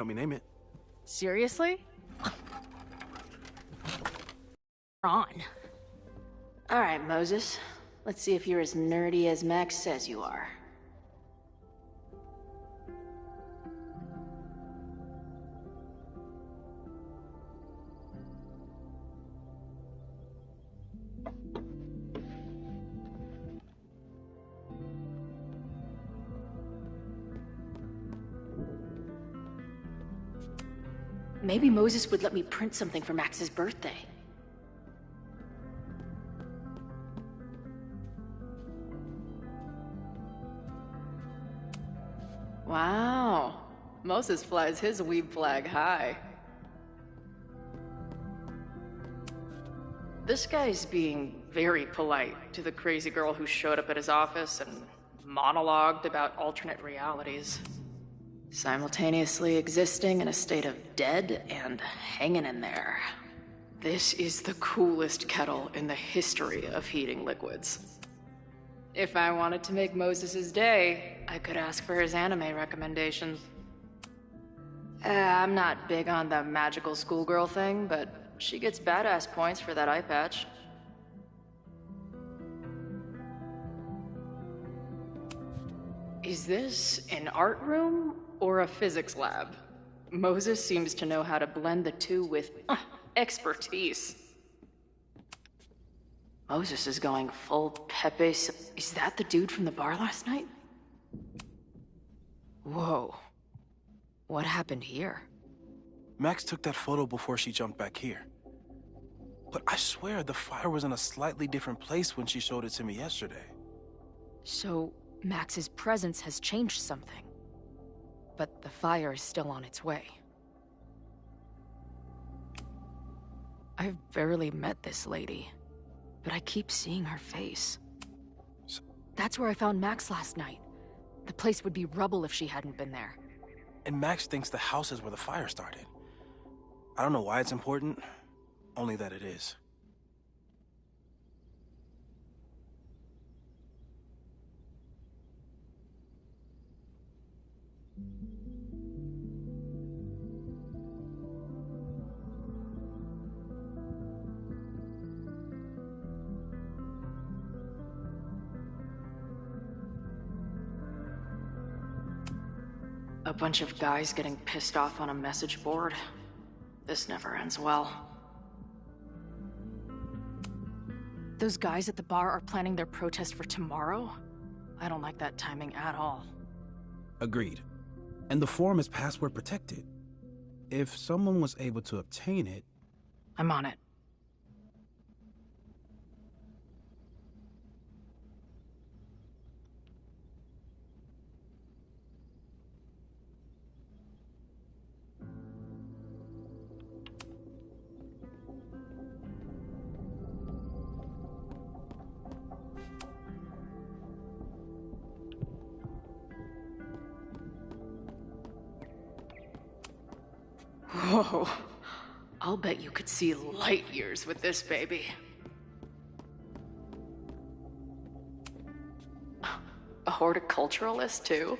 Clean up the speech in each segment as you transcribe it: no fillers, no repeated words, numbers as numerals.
Let me name it. Seriously? On. All right, Moses. Let's see if you're as nerdy as Max says you are. Maybe Moses would let me print something for Max's birthday. Wow. Moses flies his weeb flag high. This guy's being very polite to the crazy girl who showed up at his office and monologued about alternate realities. Simultaneously existing in a state of dead and hanging in there. This is the coolest kettle in the history of heating liquids. If I wanted to make Moses' day, I could ask for his anime recommendations. I'm not big on the magical schoolgirl thing, but she gets badass points for that eye patch. Is this an art room or a physics lab? Moses seems to know how to blend the two with expertise. Moses is going full Pepe. Is that the dude from the bar last night? Whoa. What happened here? Max took that photo before she jumped back here. But I swear the fire was in a slightly different place when she showed it to me yesterday. So, Max's presence has changed something. But the fire is still on its way. I've barely met this lady, but I keep seeing her face. That's where I found Max last night. The place would be rubble if she hadn't been there. And Max thinks the house is where the fire started. I don't know why it's important, only that it is. A bunch of guys getting pissed off on a message board. This never ends well. Those guys at the bar are planning their protest for tomorrow? I don't like that timing at all. Agreed. And the form is password protected. If someone was able to obtain it... I'm on it. Whoa. I'll bet you could see light years with this baby. A horticulturalist, too?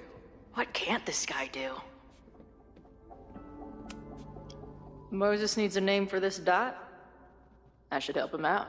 What can't this guy do? Moses needs a name for this dot. I should help him out.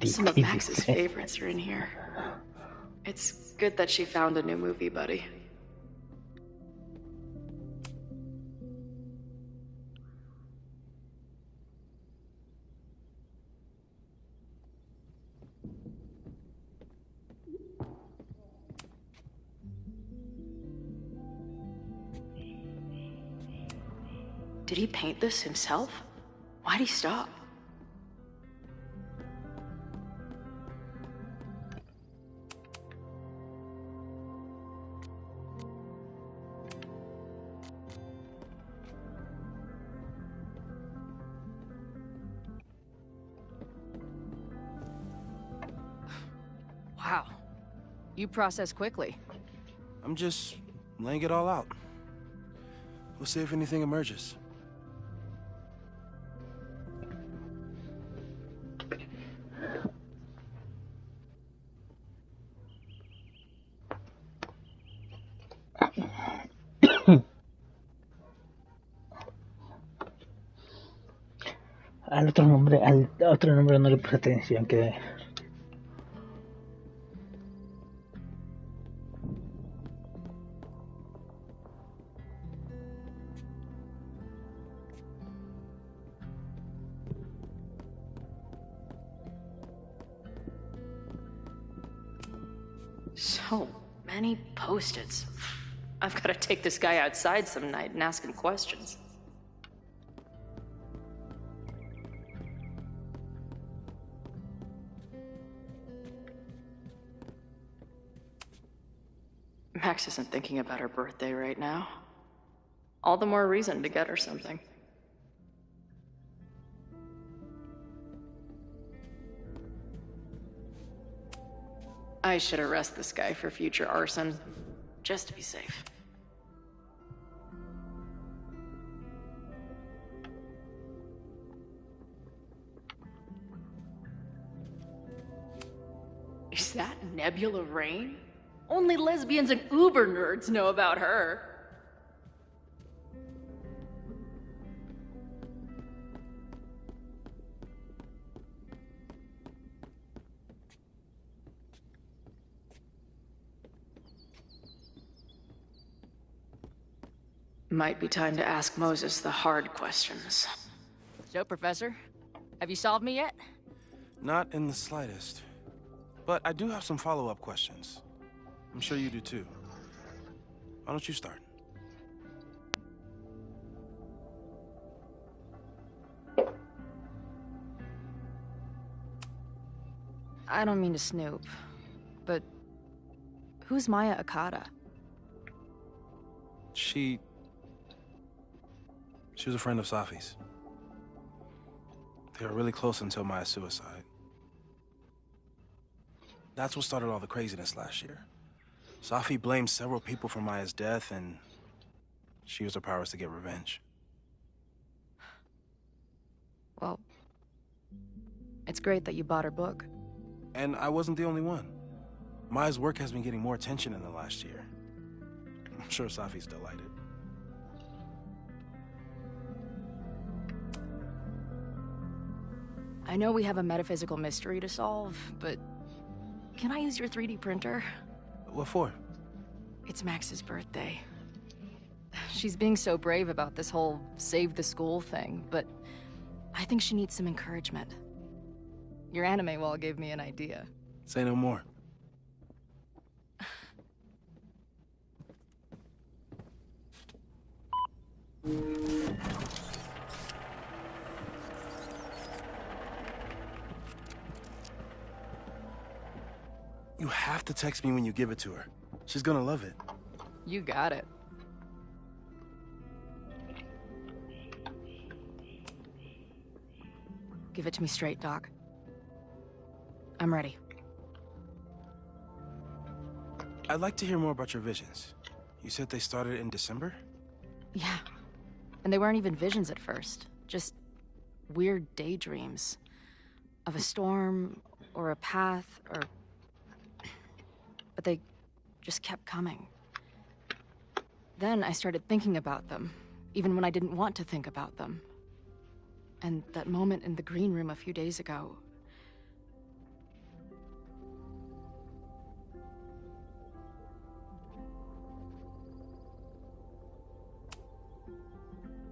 Some of Max's favorites are in here. It's good that she found a new movie buddy. Did he paint this himself? Why'd he stop? You process quickly. I'm just laying it all out. We'll see if anything emerges. Al otro nombre no le puse atención, que So many post-its. I've got to take this guy outside some night and ask him questions. Max isn't thinking about her birthday right now. All the more reason to get her something. I should arrest this guy for future arson, just to be safe. Is that Nebula Rain? Only lesbians and uber nerds know about her. Might be time to ask Moses the hard questions. So, Professor, have you solved me yet? Not in the slightest. But I do have some follow-up questions. I'm sure you do too. Why don't you start? I don't mean to snoop, but who's Maya Akata? She was a friend of Safi's. They were really close until Maya's suicide. That's what started all the craziness last year. Safi blamed several people for Maya's death, and she used her powers to get revenge. Well, it's great that you bought her book. And I wasn't the only one. Maya's work has been getting more attention in the last year. I'm sure Safi's delighted. I know we have a metaphysical mystery to solve, but can I use your 3D printer? What for? It's Max's birthday. She's being so brave about this whole save the school thing, but I think she needs some encouragement. Your anime wall gave me an idea. Say no more. You have to text me when you give it to her. She's gonna love it. You got it. Give it to me straight, Doc. I'm ready. I'd like to hear more about your visions. You said they started in December? Yeah. And they weren't even visions at first. Just weird daydreams. Of a storm, or a path, or... But they just kept coming. Then I started thinking about them, even when I didn't want to think about them. And that moment in the green room a few days ago...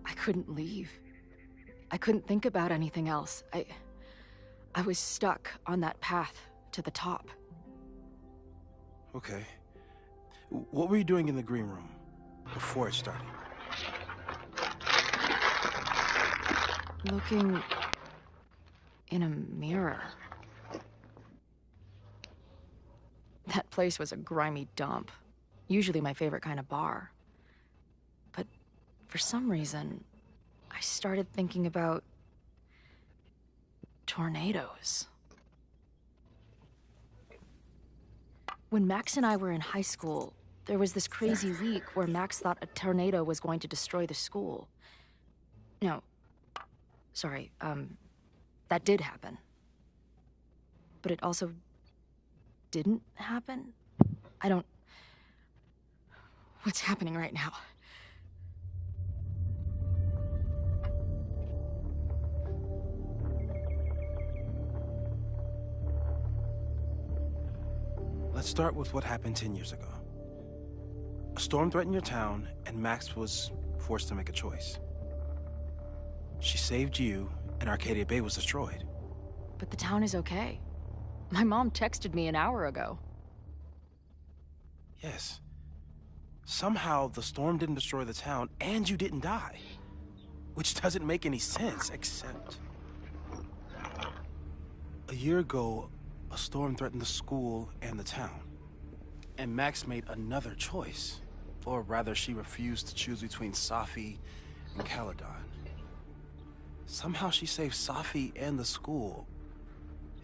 I couldn't leave. I couldn't think about anything else. I was stuck on that path to the top. Okay. What were you doing in the green room before it started? Looking in a mirror. That place was a grimy dump. Usually my favorite kind of bar. But for some reason, I started thinking about tornadoes. When Max and I were in high school, there was this crazy week where Max thought a tornado was going to destroy the school. No. Sorry, that did happen. But it also didn't happen? I don't... What's happening right now? Let's start with what happened 10 years ago. A storm threatened your town, and Max was forced to make a choice. She saved you, and Arcadia Bay was destroyed. But the town is okay. My mom texted me an hour ago. Yes. Somehow, the storm didn't destroy the town, and you didn't die. Which doesn't make any sense, except... A year ago, a storm threatened the school and the town. And Max made another choice. Or rather, she refused to choose between Safi and Caledon. Somehow she saved Safi and the school.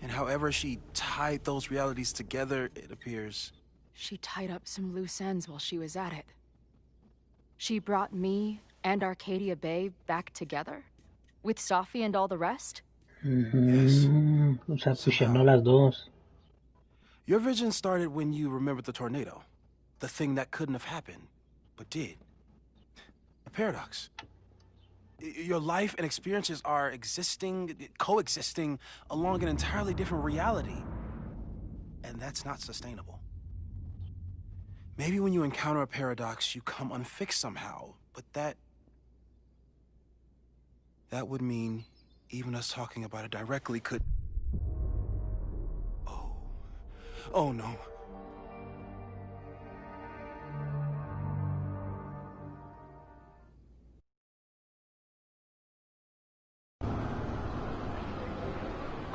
And however she tied those realities together, it appears... She tied up some loose ends while she was at it. She brought me and Arcadia Bay back together? With Safi and all the rest? Yes. O sea, fusionó las dos. Your vision started when you remembered the tornado. The thing that couldn't have happened, but did. A paradox. Your life and experiences are coexisting along an entirely different reality. And that's not sustainable. Maybe when you encounter a paradox, you come unfixed somehow, but that would mean even us talking about it directly could... Oh no.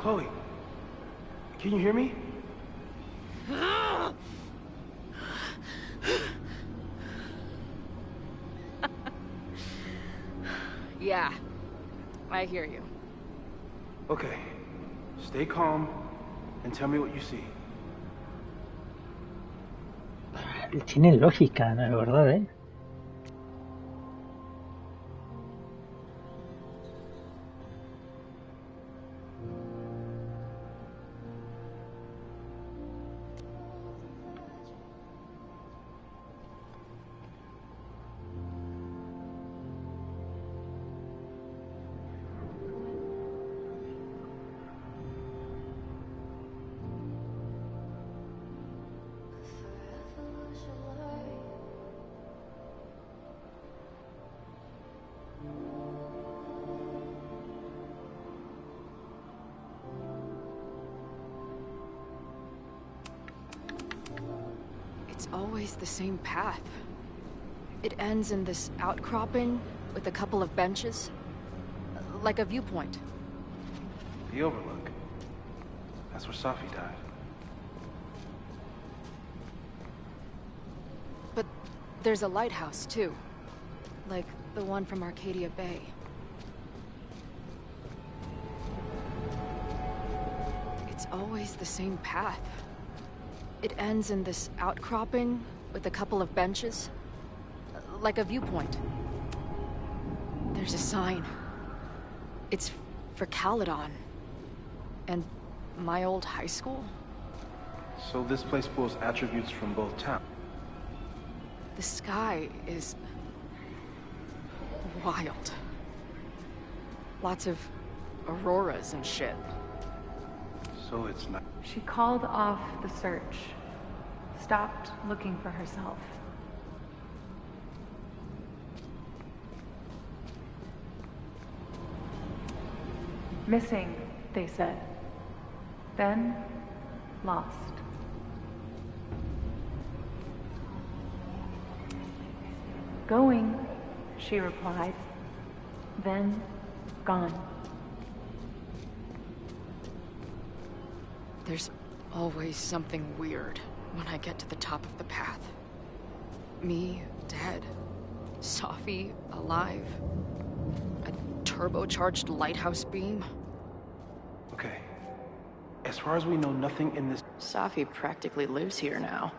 Chloe, can you hear me? Yeah, I hear you. Okay, stay calm and tell me what you see. Tiene lógica, ¿no? La verdad, ¿eh? It's always the same path. It ends in this outcropping with a couple of benches. Like a viewpoint. The Overlook. That's where Safi died. But there's a lighthouse, too. Like the one from Arcadia Bay. It's always the same path. It ends in this outcropping with a couple of benches. Like a viewpoint. There's a sign. It's for Caledon. And my old high school? So this place pulls attributes from both towns. The sky is... wild. Lots of auroras and shit. So it's not... She called off the search, stopped looking for herself. Missing, they said. Then, lost. Going, she replied. Then, gone. There's always something weird when I get to the top of the path. Me, dead. Safi, alive. A turbocharged lighthouse beam. Okay. As far as we know, nothing in this... Safi practically lives here now.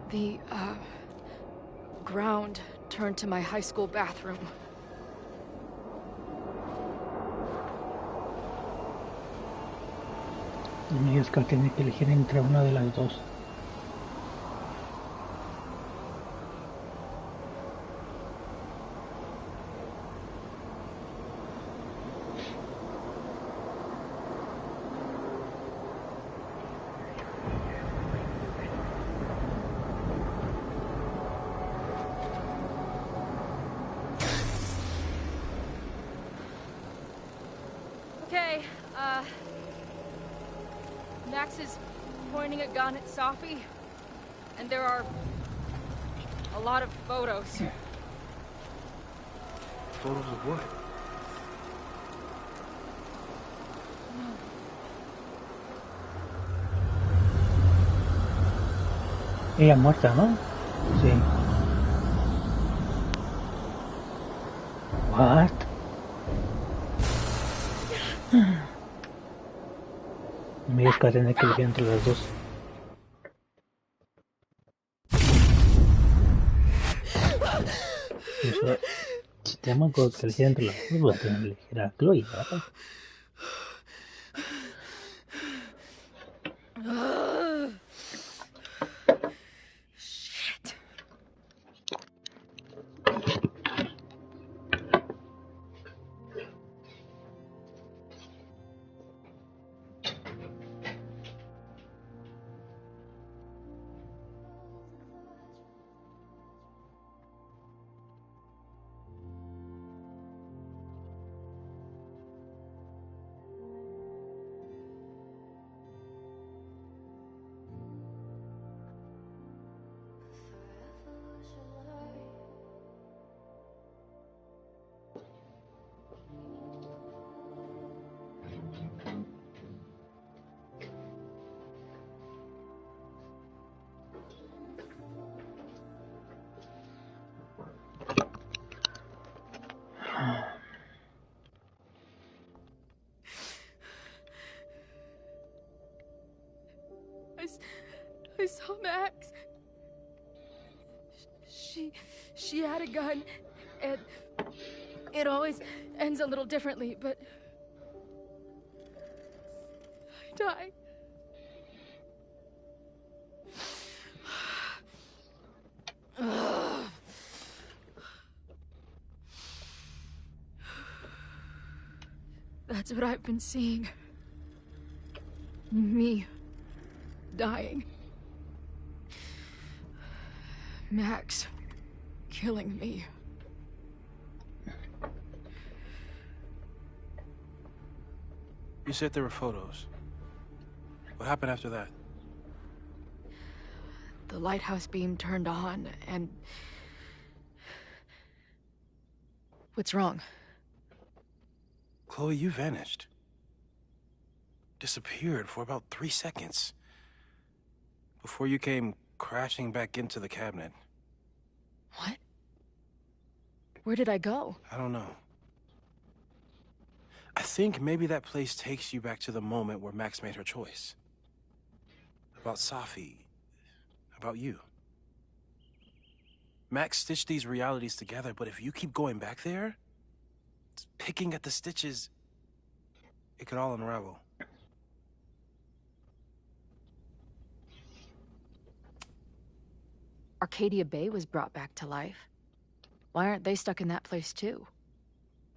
The, ground turned to my high school bathroom. Amigas que tiene que elegir entre una de las dos. Okay, Max is pointing a gun at Safi, and there are a lot of photos. Photos of what? Ella muerta, ¿no? Sí. What? Amigas que tiene que elegir entre las dos. Eso, si tengo que elegir entre las dos, voy a tener que elegir a Chloe, ¿verdad? Shit. I saw Max. She had a gun, and it always ends a little differently, but I died. That's what I've been seeing. Me dying. Max killing me. You said there were photos. What happened after that? The lighthouse beam turned on, and... What's wrong? Chloe, you vanished. Disappeared for about 3 seconds. Before you came crashing back into the cabinet. What? Where did I go? I don't know. I think maybe that place takes you back to the moment where Max made her choice. About Safi. About you. Max stitched these realities together, but if you keep going back there, picking at the stitches, it could all unravel. Arcadia Bay was brought back to life. Why aren't they stuck in that place too?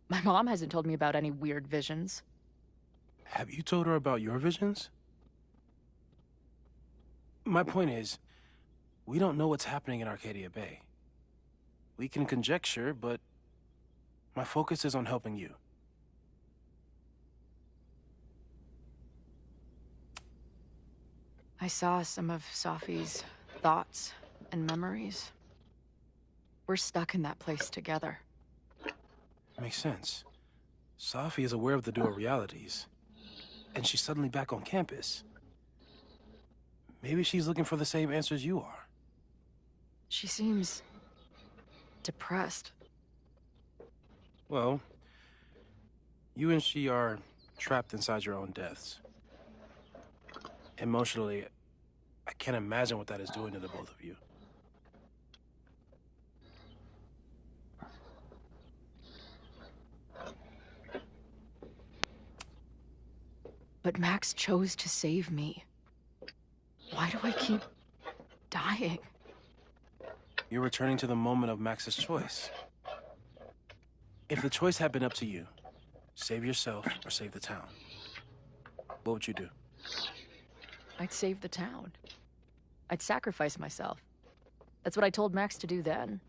My mom hasn't told me about any weird visions. Have you told her about your visions? My point is, we don't know what's happening in Arcadia Bay. We can conjecture, but my focus is on helping you. I saw some of Safi's thoughts and memories. We're stuck in that place together. Makes sense. Safi is aware of the dual realities, and she's suddenly back on campus. Maybe she's looking for the same answers you are. She seems depressed. Well, you and she are trapped inside your own deaths. Emotionally, I can't imagine what that is doing to the both of you. But Max chose to save me. Why do I keep dying? You're returning to the moment of Max's choice. If the choice had been up to you, save yourself or save the town, what would you do? I'd save the town. I'd sacrifice myself. That's what I told Max to do then.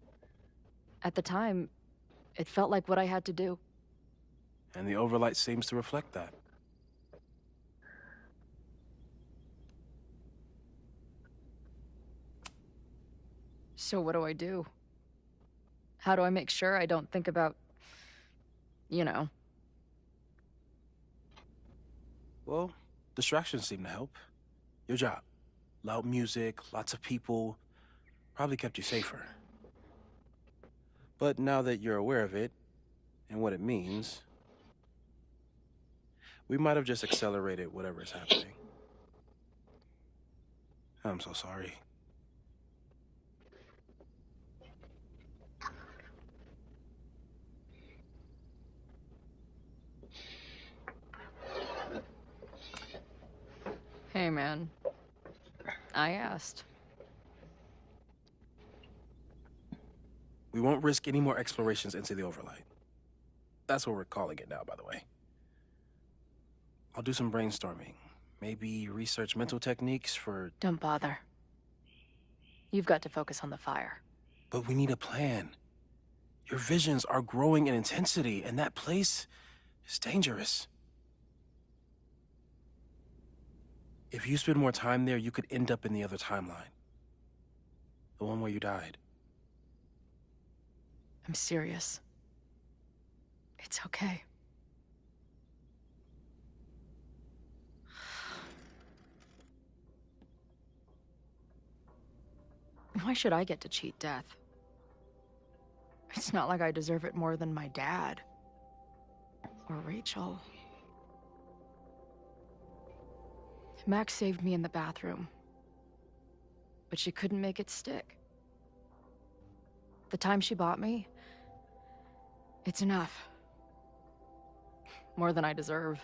At the time, it felt like what I had to do. And the overlight seems to reflect that. So what do I do? How do I make sure I don't think about, you know? Well, distractions seem to help. Your job. Loud music, lots of people, probably kept you safer. But now that you're aware of it, and what it means, we might have just accelerated whatever is happening. I'm so sorry. Hey, man. I asked. We won't risk any more explorations into the overlight. That's what we're calling it now, by the way. I'll do some brainstorming. Maybe research mental techniques for... Don't bother. You've got to focus on the fire. But we need a plan. Your visions are growing in intensity, and that place is dangerous. If you spend more time there, you could end up in the other timeline. The one where you died. I'm serious. It's okay. Why should I get to cheat death? It's not like I deserve it more than my dad. Or Rachel. Max saved me in the bathroom. But she couldn't make it stick. The time she bought me, it's enough. More than I deserve.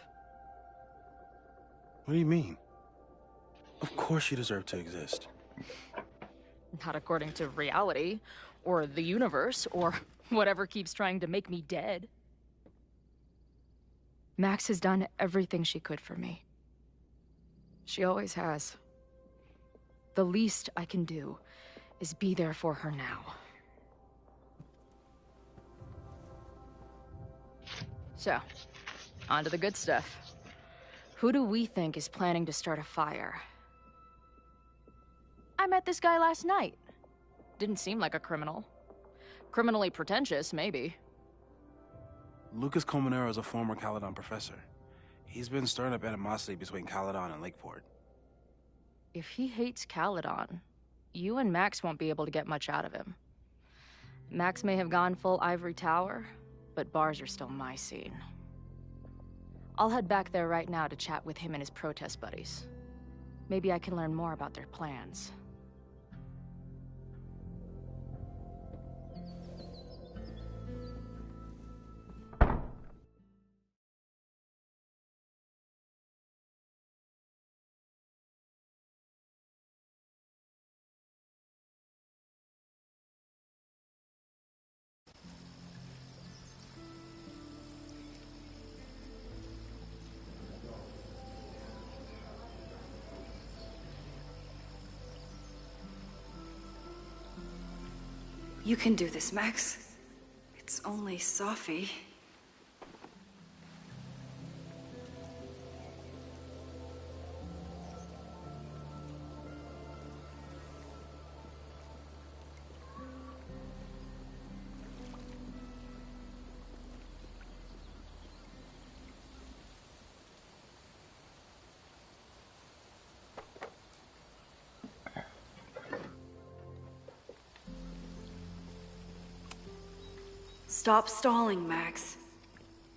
What do you mean? Of course you deserve to exist. Not according to reality, or the universe, or whatever keeps trying to make me dead. Max has done everything she could for me. She always has. The least I can do is be there for her now. So, on to the good stuff. Who do we think is planning to start a fire? I met this guy last night. Didn't seem like a criminal. Criminally pretentious, maybe. Lucas Colmenero is a former Caledon professor. He's been stirring up animosity between Caledon and Lakeport. If he hates Caledon, you and Max won't be able to get much out of him. Max may have gone full ivory tower, but bars are still my scene. I'll head back there right now to chat with him and his protest buddies. Maybe I can learn more about their plans. You can do this, Max. It's only Safi. Stop stalling, Max.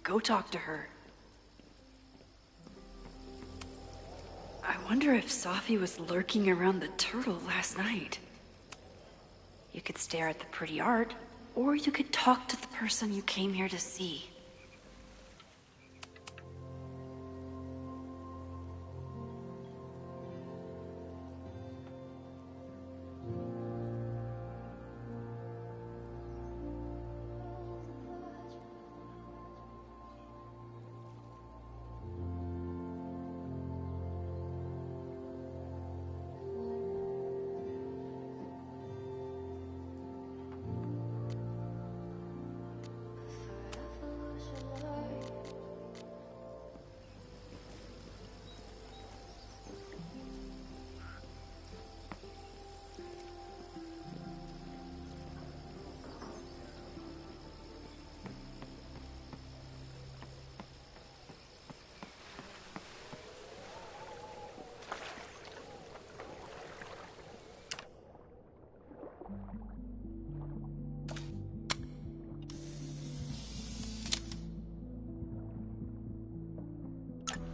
Go talk to her. I wonder if Safi was lurking around the turtle last night. You could stare at the pretty art, or you could talk to the person you came here to see.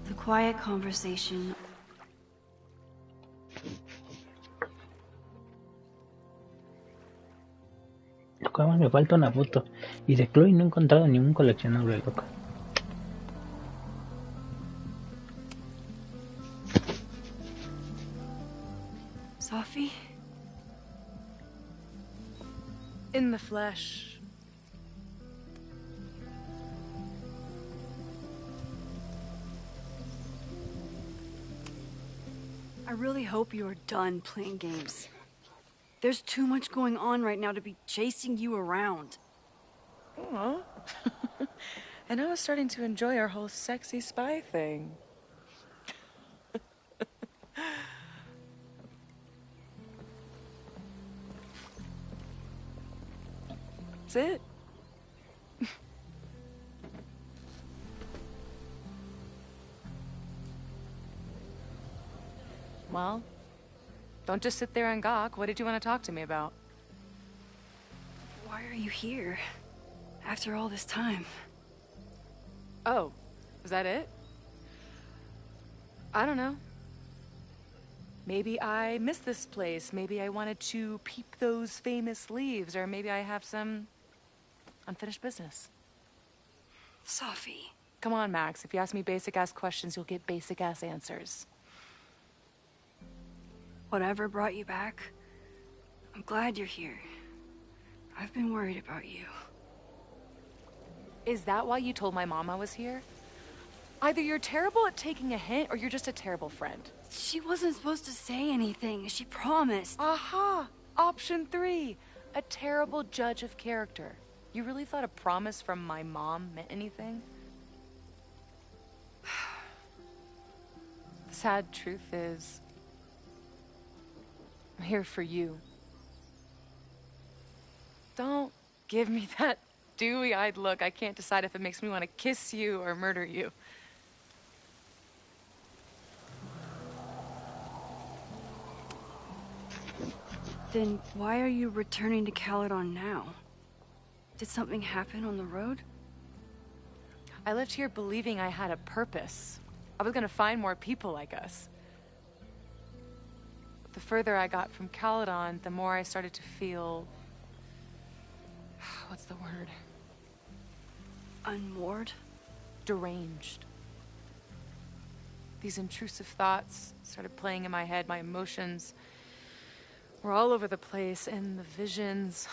The quiet conversation. Loco, además me falta una foto. Y de Chloe no he encontrado ningún coleccionable, loco. Safi? In the flesh. I really hope you are done playing games. There's too much going on right now to be chasing you around. Aw. And I was starting to enjoy our whole sexy spy thing. That's it. Well, don't just sit there and gawk. What did you want to talk to me about? Why are you here? After all this time? Oh, is that it? I don't know. Maybe I miss this place. Maybe I wanted to peep those famous leaves, or maybe I have some unfinished business. Safi. Come on, Max. If you ask me basic-ass questions, you'll get basic-ass answers. Whatever brought you back, I'm glad you're here. I've been worried about you. Is that why you told my mom I was here? Either you're terrible at taking a hint, or you're just a terrible friend. She wasn't supposed to say anything. She promised. Aha! Option 3. A terrible judge of character. You really thought a promise from my mom meant anything? The sad truth is, I'm here for you. Don't give me that dewy-eyed look. I can't decide if it makes me want to kiss you or murder you. Then why are you returning to Caledon now? Did something happen on the road? I left here believing I had a purpose. I was gonna find more people like us. But the further I got from Caledon, the more I started to feel... what's the word? Unmoored? Deranged. These intrusive thoughts started playing in my head. My emotions were all over the place, and the visions...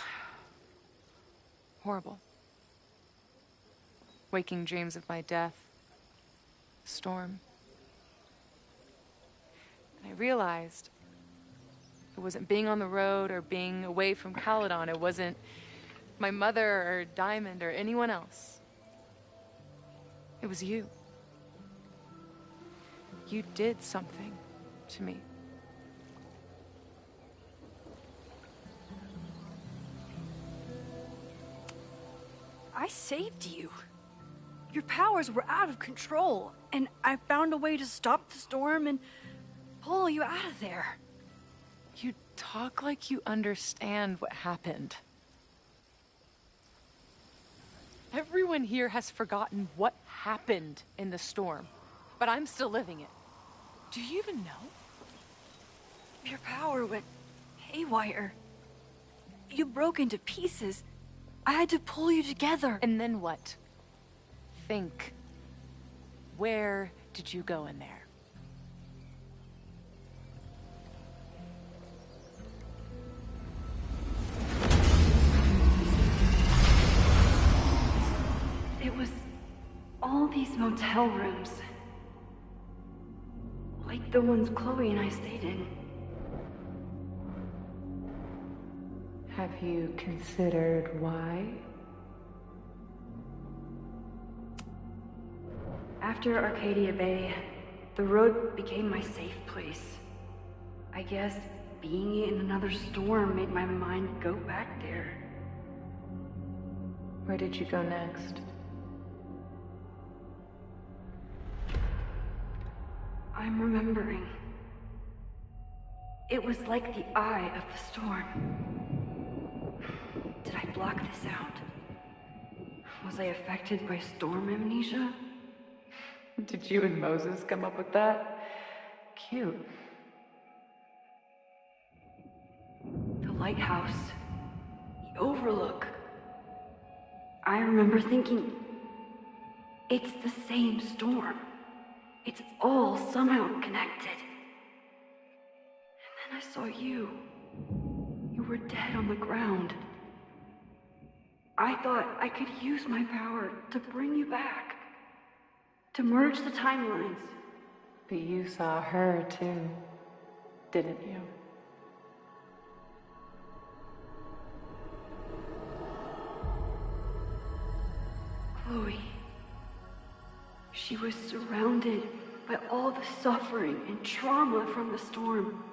horrible. Waking dreams of my death. Storm. And I realized it wasn't being on the road or being away from Caledon. It wasn't my mother or Diamond or anyone else. It was you. You did something to me. I saved you. Your powers were out of control, and I found a way to stop the storm and pull you out of there. You talk like you understand what happened. Everyone here has forgotten what happened in the storm, but I'm still living it. Do you even know? Your power went haywire. You broke into pieces. I had to pull you together. And then what? Think. Where did you go in there? It was all these motel rooms. Like the ones Chloe and I stayed in. Have you considered why? After Arcadia Bay, the road became my safe place. I guess being in another storm made my mind go back there. Where did you go next? I'm remembering. It was like the eye of the storm. Did I block this out? Was I affected by storm amnesia? Did you and Moses come up with that? Cute. The lighthouse. The overlook. I remember thinking, it's the same storm. It's all somehow connected. And then I saw you. You were dead on the ground. I thought I could use my power to bring you back. To merge the timelines. But you saw her too, didn't you? Chloe. She was surrounded by all the suffering and trauma from the storm.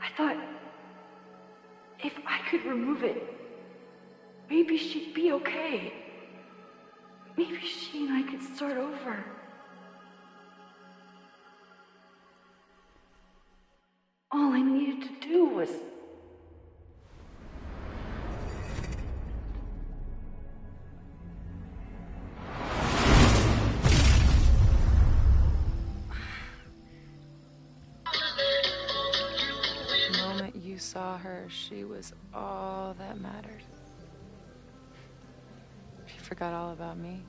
I thought, if I could remove it, maybe she'd be okay. Maybe she and I could start over. All I needed to do was... The moment you saw her, she was all that mattered. She forgot all about me.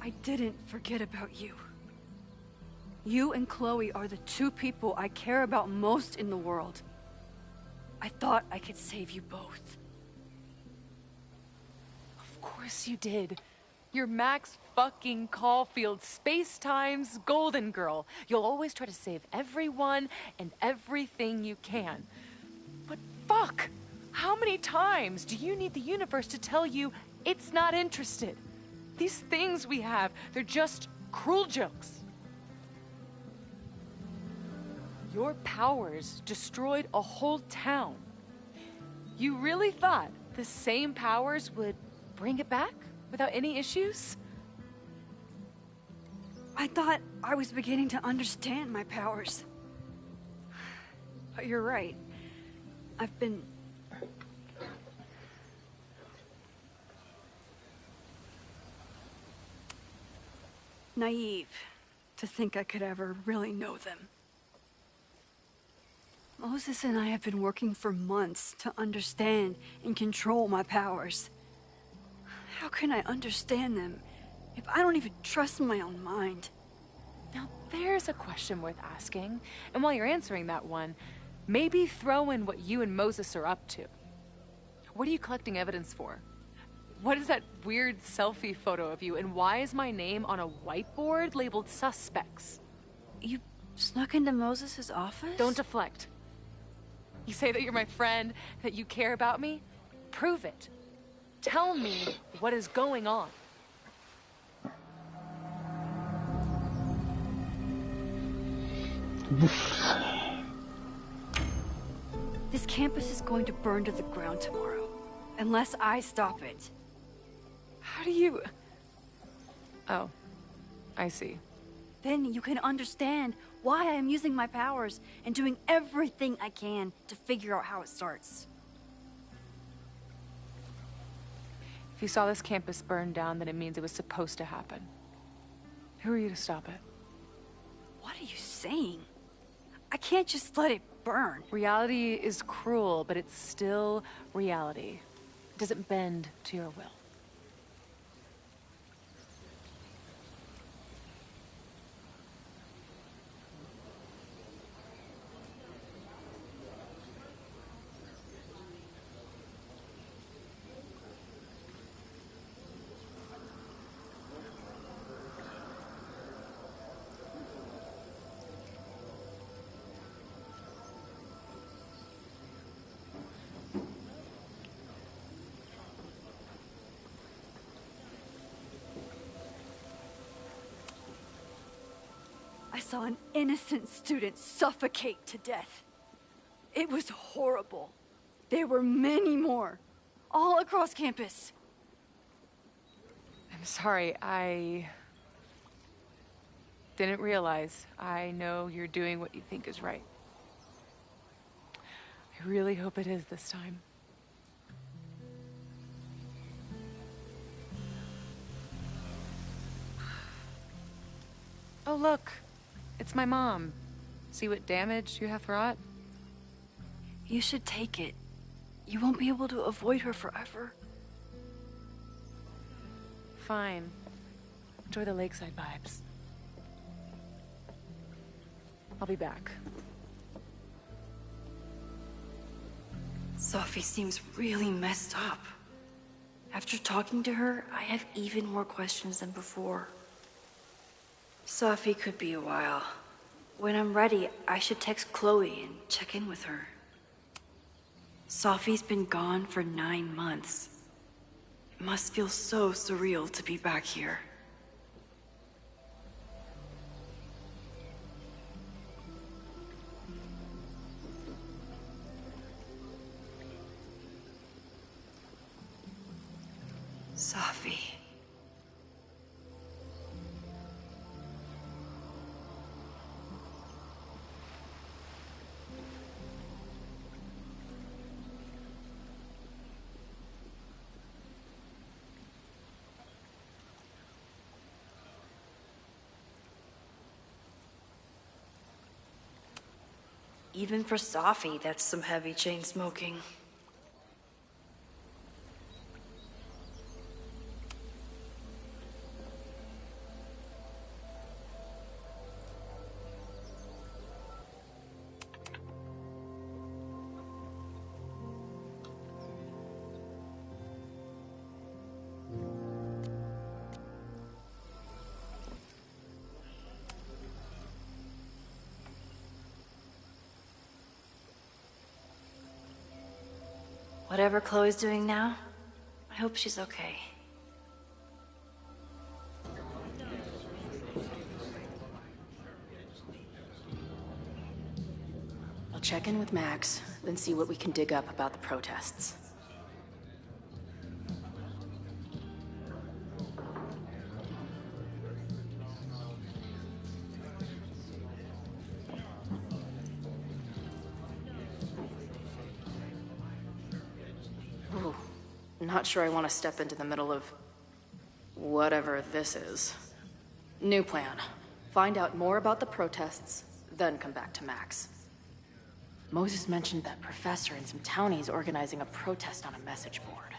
I didn't forget about you. You and Chloe are the two people I care about most in the world. I thought I could save you both. Of course you did. You're Max fucking Caulfield, Space-Time's golden girl. You'll always try to save everyone and everything you can. But fuck! How many times do you need the universe to tell you it's not interested? These things we have, they're just cruel jokes. Your powers destroyed a whole town. You really thought the same powers would bring it back without any issues? I thought I was beginning to understand my powers. But you're right. I've been... naive to think I could ever really know them. Moses and I have been working for months to understand and control my powers. How can I understand them if I don't even trust my own mind? Now there's a question worth asking, and while you're answering that one, maybe throw in what you and Moses are up to. What are you collecting evidence for? What is that weird selfie photo of you, and why is my name on a whiteboard labeled suspects? You snuck into Moses' office? Don't deflect. You say that you're my friend, that you care about me? Prove it. Tell me what is going on. This campus is going to burn to the ground tomorrow, unless I stop it. How do you... Oh, I see. Then you can understand why I am using my powers and doing everything I can to figure out how it starts. If you saw this campus burn down, then it means it was supposed to happen. Who are you to stop it? What are you saying? I can't just let it burn. Reality is cruel, but it's still reality. It doesn't bend to your will. I saw an innocent student suffocate to death. It was horrible. There were many more, all across campus. I'm sorry, I didn't realize. I know you're doing what you think is right. I really hope it is this time. Oh, look. It's my mom. See what damage you have wrought? You should take it. You won't be able to avoid her forever. Fine. Enjoy the lakeside vibes. I'll be back. Sophie seems really messed up. After talking to her, I have even more questions than before. Sophie could be a while. When I'm ready, I should text Chloe and check in with her. Sophie's been gone for 9 months. It must feel so surreal to be back here. Sophie. Even for Sophie, that's some heavy chain smoking. Whatever Chloe's doing now, I hope she's okay. I'll check in with Max, then see what we can dig up about the protests. Ooh, not sure I want to step into the middle of whatever this is. New plan. Find out more about the protests, then come back to Max. Moses mentioned that professor and some townies organizing a protest on a message board.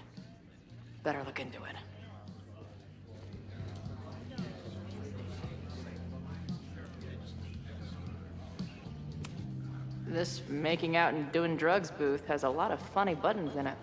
Better look into it. This making out and doing drugs booth has a lot of funny buttons in it.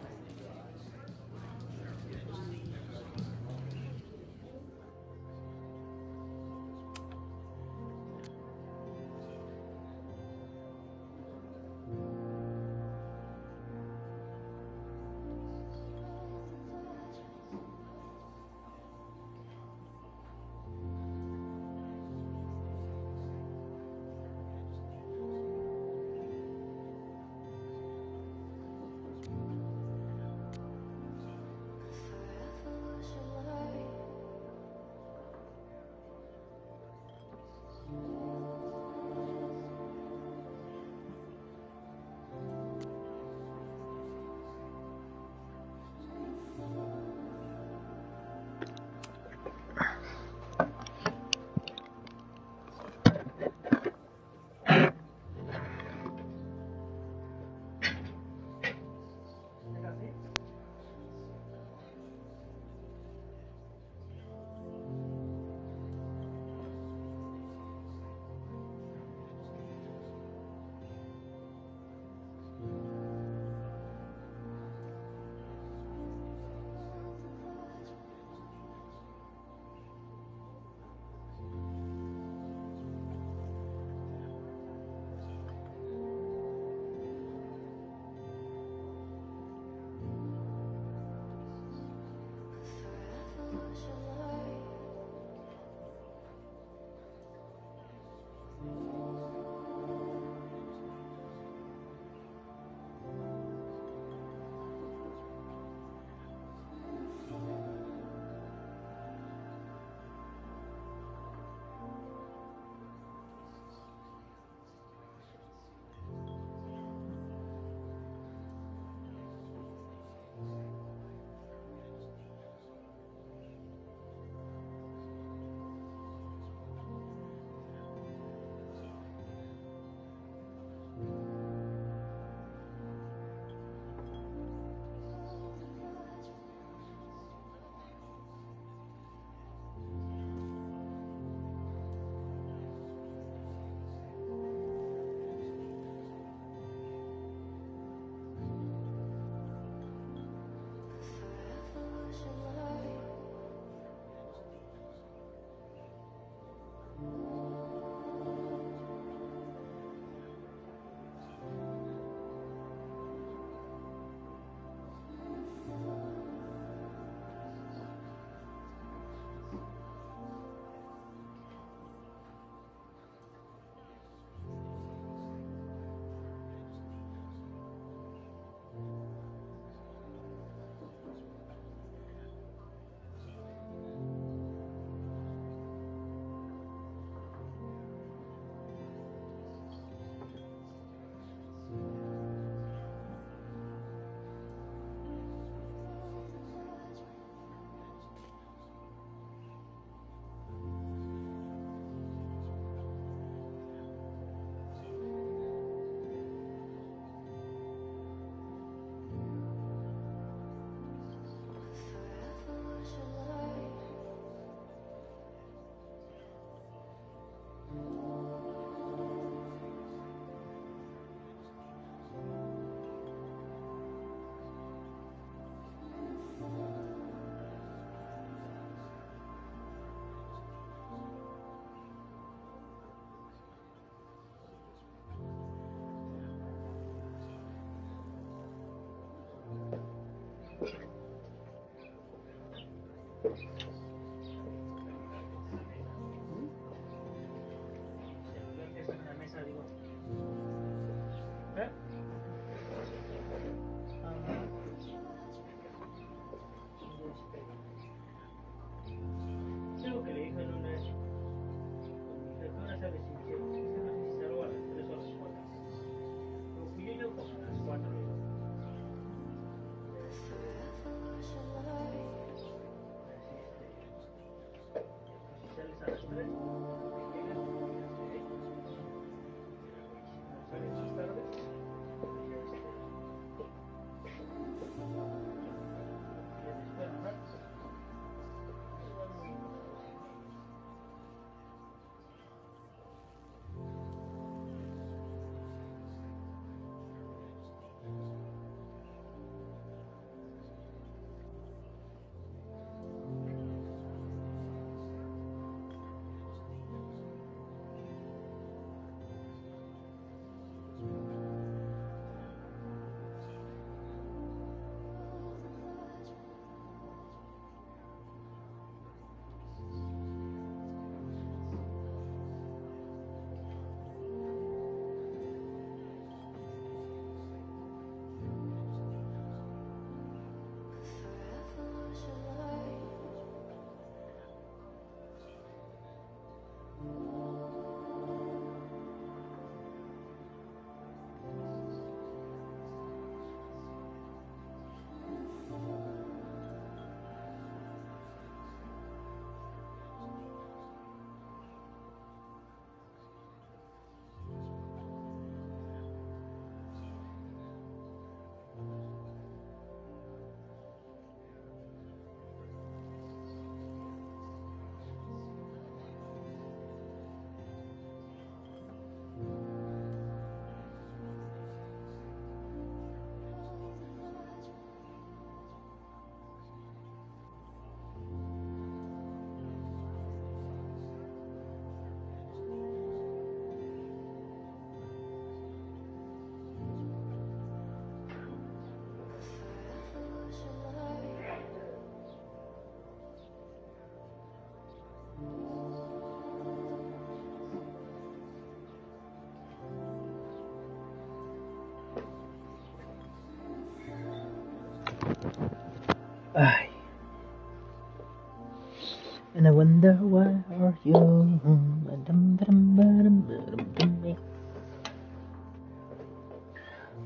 wonder where are you?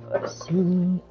Ahora sí.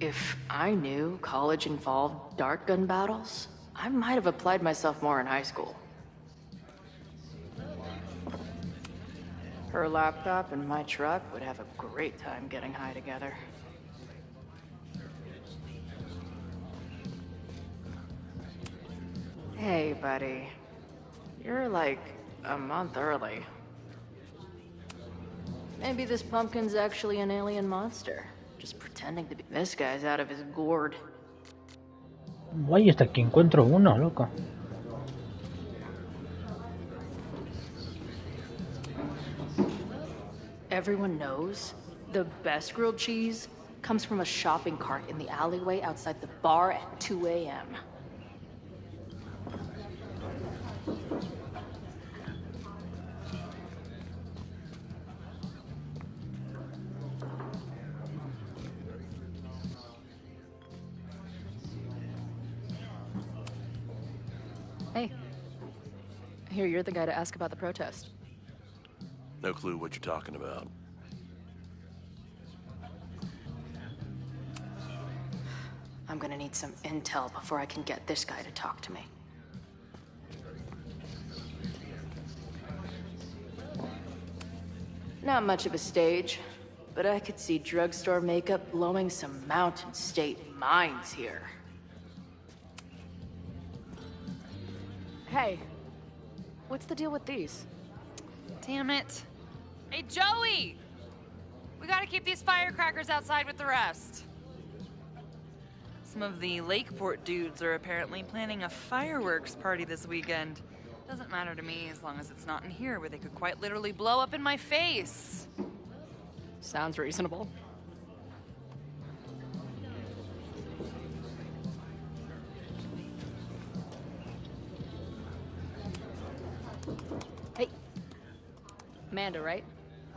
If I knew college involved dart gun battles, I might have applied myself more in high school. Her laptop and my truck would have a great time getting high together. Hey, buddy. You're like a month early. Maybe this pumpkin's actually an alien monster. Just pretending to be. This guy's out of his gourd. Guay, hasta que encuentro uno, loco. Everyone knows the best grilled cheese comes from a shopping cart in the alleyway outside the bar at 2 a.m. Hey, I hear you're the guy to ask about the protest. No clue what you're talking about. I'm gonna need some intel before I can get this guy to talk to me. Not much of a stage, but I could see drugstore makeup blowing some Mountain State minds here. Hey, what's the deal with these? Damn it. Hey, Joey! We gotta keep these firecrackers outside with the rest. Some of the Lakeport dudes are apparently planning a fireworks party this weekend. Doesn't matter to me as long as it's not in here where they could quite literally blow up in my face. Sounds reasonable. Hey. Amanda, right?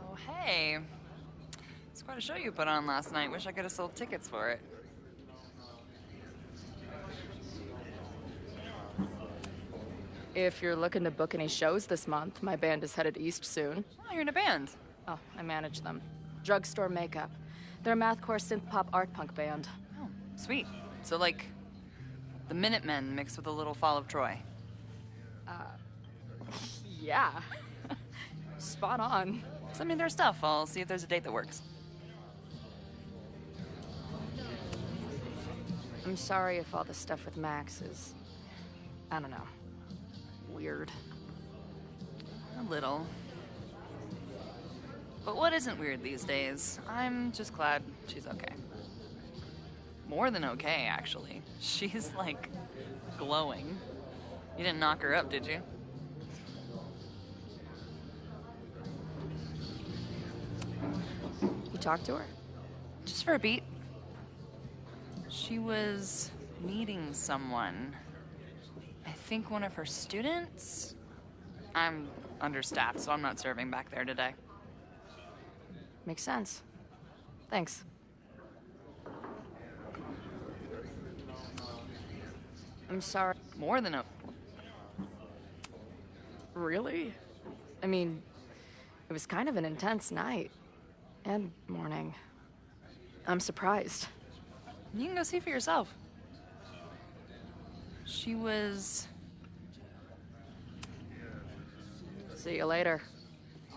Oh, hey. It's quite a show you put on last night. Wish I could have sold tickets for it. If you're looking to book any shows this month, my band is headed east soon. Oh, you're in a band. Oh, I manage them. Drugstore Makeup. They're a mathcore synth-pop art punk band. Oh, sweet. So, like, the Minutemen mixed with a little Fall of Troy. Yeah. Spot on. Send me their stuff. I'll see if there's a date that works. I'm sorry if all the stuff with Max is, I don't know, weird. A little. But what isn't weird these days? I'm just glad she's okay. More than okay, actually. She's, like, glowing. You didn't knock her up, did you? You talked to her? Just for a beat. She was meeting someone. I think one of her students? I'm understaffed, so I'm not serving back there today. Makes sense. Thanks. I'm sorry. More than a... Really? I mean, it was kind of an intense night. And morning. I'm surprised. You can go see for yourself. She was... See you later.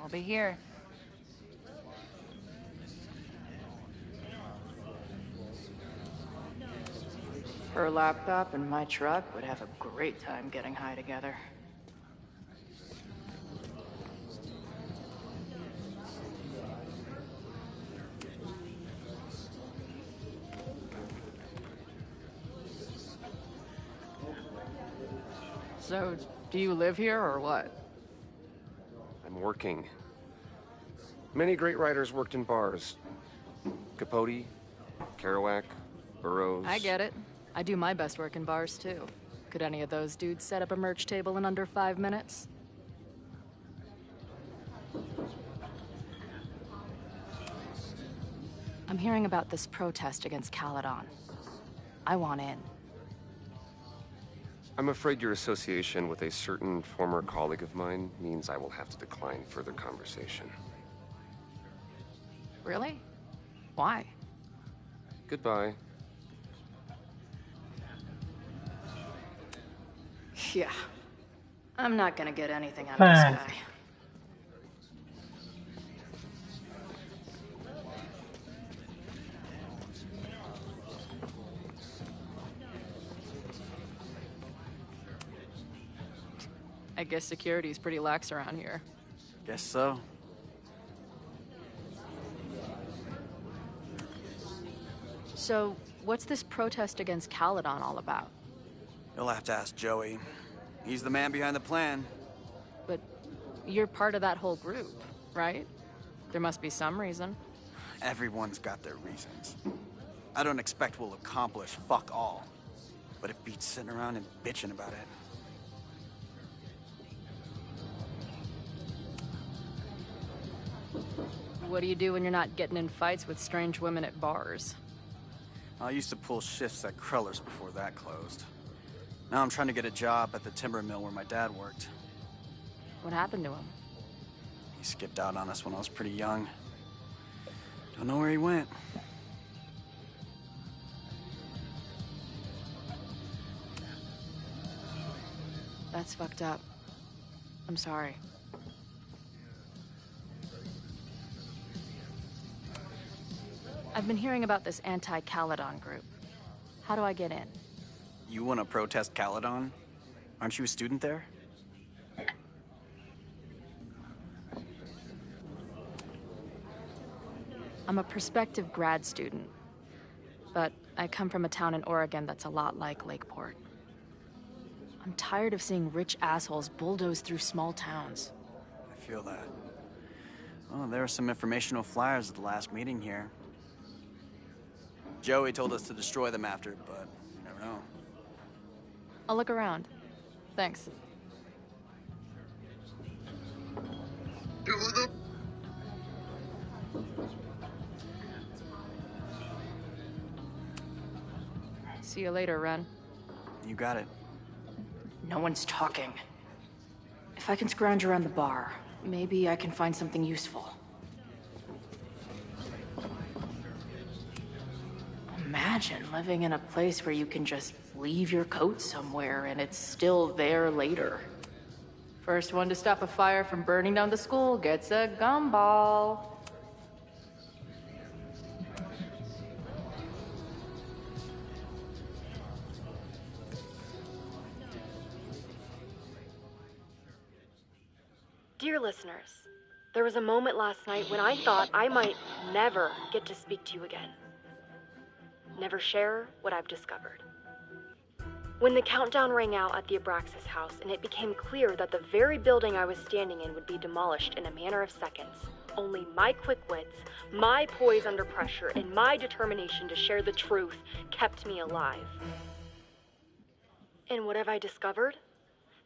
I'll be here. Her laptop and my truck would have a great time getting high together. So, do you live here or what? I'm working. Many great writers worked in bars. Capote, Kerouac, Burroughs. I get it. I do my best work in bars, too. Could any of those dudes set up a merch table in under 5 minutes? I'm hearing about this protest against Caledon. I want in. I'm afraid your association with a certain former colleague of mine means I will have to decline further conversation. Really? Why? Goodbye. Yeah. I'm not gonna get anything out of this guy. I guess security's pretty lax around here. Guess so. So, what's this protest against Caledon all about? You'll have to ask Joey. He's the man behind the plan. But you're part of that whole group, right? There must be some reason. Everyone's got their reasons. I don't expect we'll accomplish fuck all. But it beats sitting around and bitching about it. What do you do when you're not getting in fights with strange women at bars? I used to pull shifts at Kreller's before that closed. Now I'm trying to get a job at the timber mill where my dad worked. What happened to him? He skipped out on us when I was pretty young. Don't know where he went. That's fucked up. I'm sorry. I've been hearing about this anti-Caledon group. How do I get in? You want to protest Caledon? Aren't you a student there? I'm a prospective grad student, but I come from a town in Oregon that's a lot like Lakeport. I'm tired of seeing rich assholes bulldoze through small towns. I feel that. Oh, there were some informational flyers at the last meeting here. Joey told us to destroy them after, but you never know. I'll look around. Thanks. See you later, Ren. You got it. No one's talking. If I can scrounge around the bar, maybe I can find something useful. Imagine living in a place where you can just leave your coat somewhere and it's still there later. First one to stop a fire from burning down the school gets a gumball. Dear listeners, there was a moment last night when I thought I might never get to speak to you again. Never share what I've discovered. When the countdown rang out at the Abraxas house and it became clear that the very building I was standing in would be demolished in a matter of seconds, only my quick wits, my poise under pressure, and my determination to share the truth kept me alive. And what have I discovered?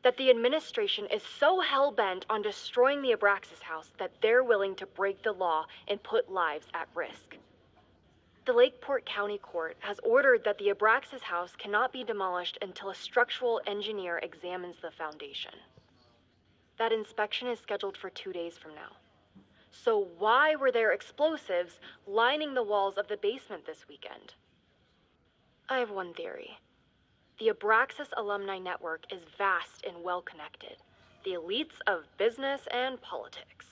that the administration is so hell-bent on destroying the Abraxas house that they're willing to break the law and put lives at risk. The Lakeport County Court has ordered that the Abraxas house cannot be demolished until a structural engineer examines the foundation. That inspection is scheduled for 2 days from now. So why were there explosives lining the walls of the basement this weekend? I have one theory. The Abraxas alumni network is vast and well-connected. The elites of business and politics.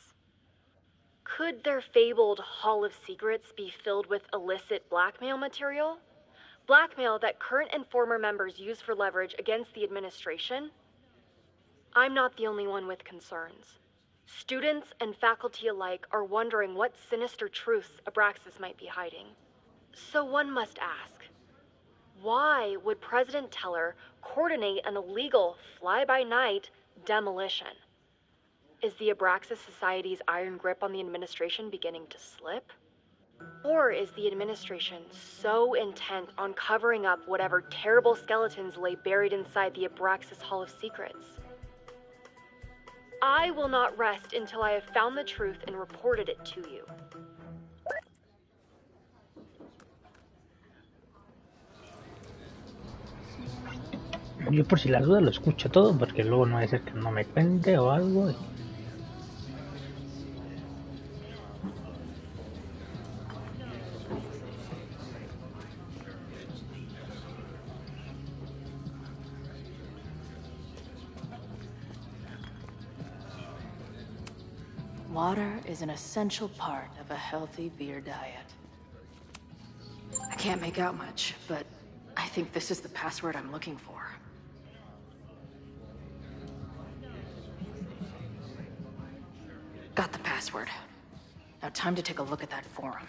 Could their fabled Hall of Secrets be filled with illicit blackmail material? Blackmail that current and former members use for leverage against the administration? I'm not the only one with concerns. Students and faculty alike are wondering what sinister truths Abraxas might be hiding. So one must ask, why would President Teller coordinate an illegal fly-by-night demolition? Is the Abraxas Society's iron grip on the administration beginning to slip? Or is the administration so intent on covering up whatever terrible skeletons lay buried inside the Abraxas Hall of Secrets? I will not rest until I have found the truth and reported it to you. Yo por si las dudas lo escucho todo, porque luego no va a ser que no me cuente o algo. Water is an essential part of a healthy beer diet. I can't make out much, but I think this is the password I'm looking for. Got the password. Now time to take a look at that forum.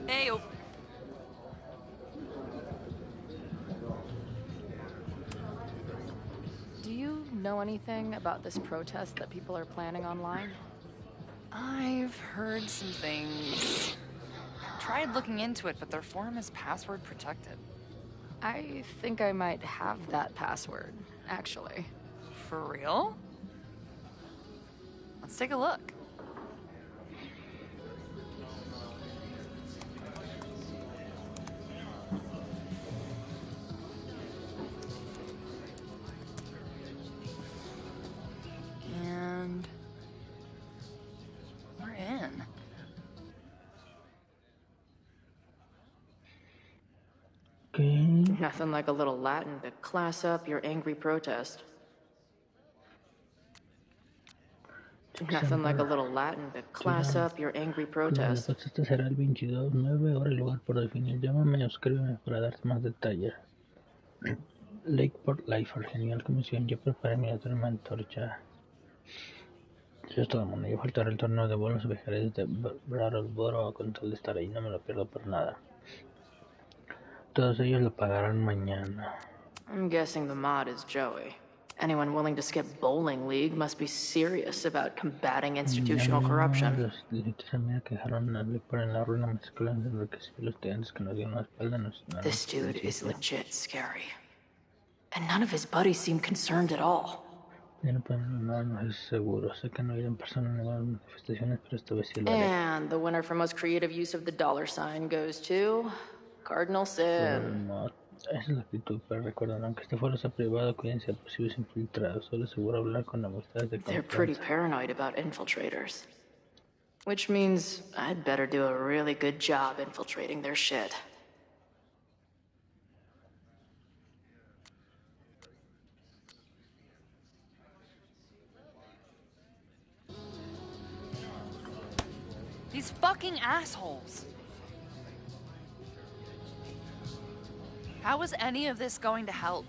Ayo. Do you know anything about this protest that people are planning online? I've heard some things. Tried looking into it, but their forum is password protected. I think I might have that password, actually. For real? Let's take a look. And we're in. Nothing like a little Latin to class up your angry protest. Nothing like a little Latin to class up your angry protest. La protesta será el 22/9, hora y lugar por definir. Llámame o escríbeme para darte más detalles. Lakeport Lifer, genial comisión. Yo preparé mi otra antorcha. Eso es todo el mundo. Yo faltaré el torneo de bolos. Viajaré desde Brattleboro con tal de estar ahí. No me lo pierdo por nada. Todos ellos lo pagarán mañana. I'm guessing the mod is Joey. Anyone willing to skip Bowling League must be serious about combating institutional corruption. Los dirigentes a mí que dejaron a Lakeport en la ruina mezclan de enriquecer los estudiantes que nos dieron la espalda. This dude is legit scary. And none of his buddies seem concerned at all. Ya no pueden no es seguro. Sé que no iré en persona a las manifestaciones, pero esta vez sí lo haré. And the winner for most creative use of the $sign goes to Cardinal Sin. Esa es la actitud, pero recuerden, aunque este foro sea privado, cuídense de posibles infiltrados. Solo es seguro hablar con amistades de They're confianza. pretty paranoid about infiltrators. Which means I'd better do a really good job infiltrating their shit. These fucking assholes. How is any of this going to help?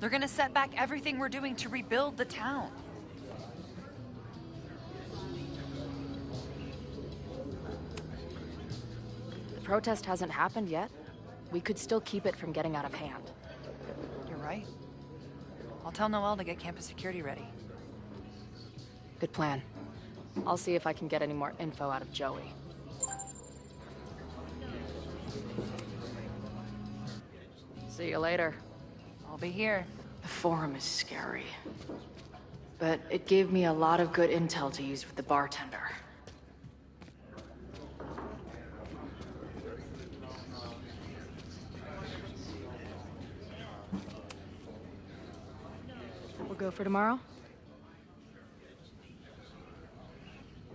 They're gonna set back everything we're doing to rebuild the town. The protest hasn't happened yet. We could still keep it from getting out of hand. You're right. I'll tell Noelle to get campus security ready. Good plan. I'll see if I can get any more info out of Joey. See you later. I'll be here. The forum is scary. But it gave me a lot of good intel to use with the bartender. We'll go for tomorrow?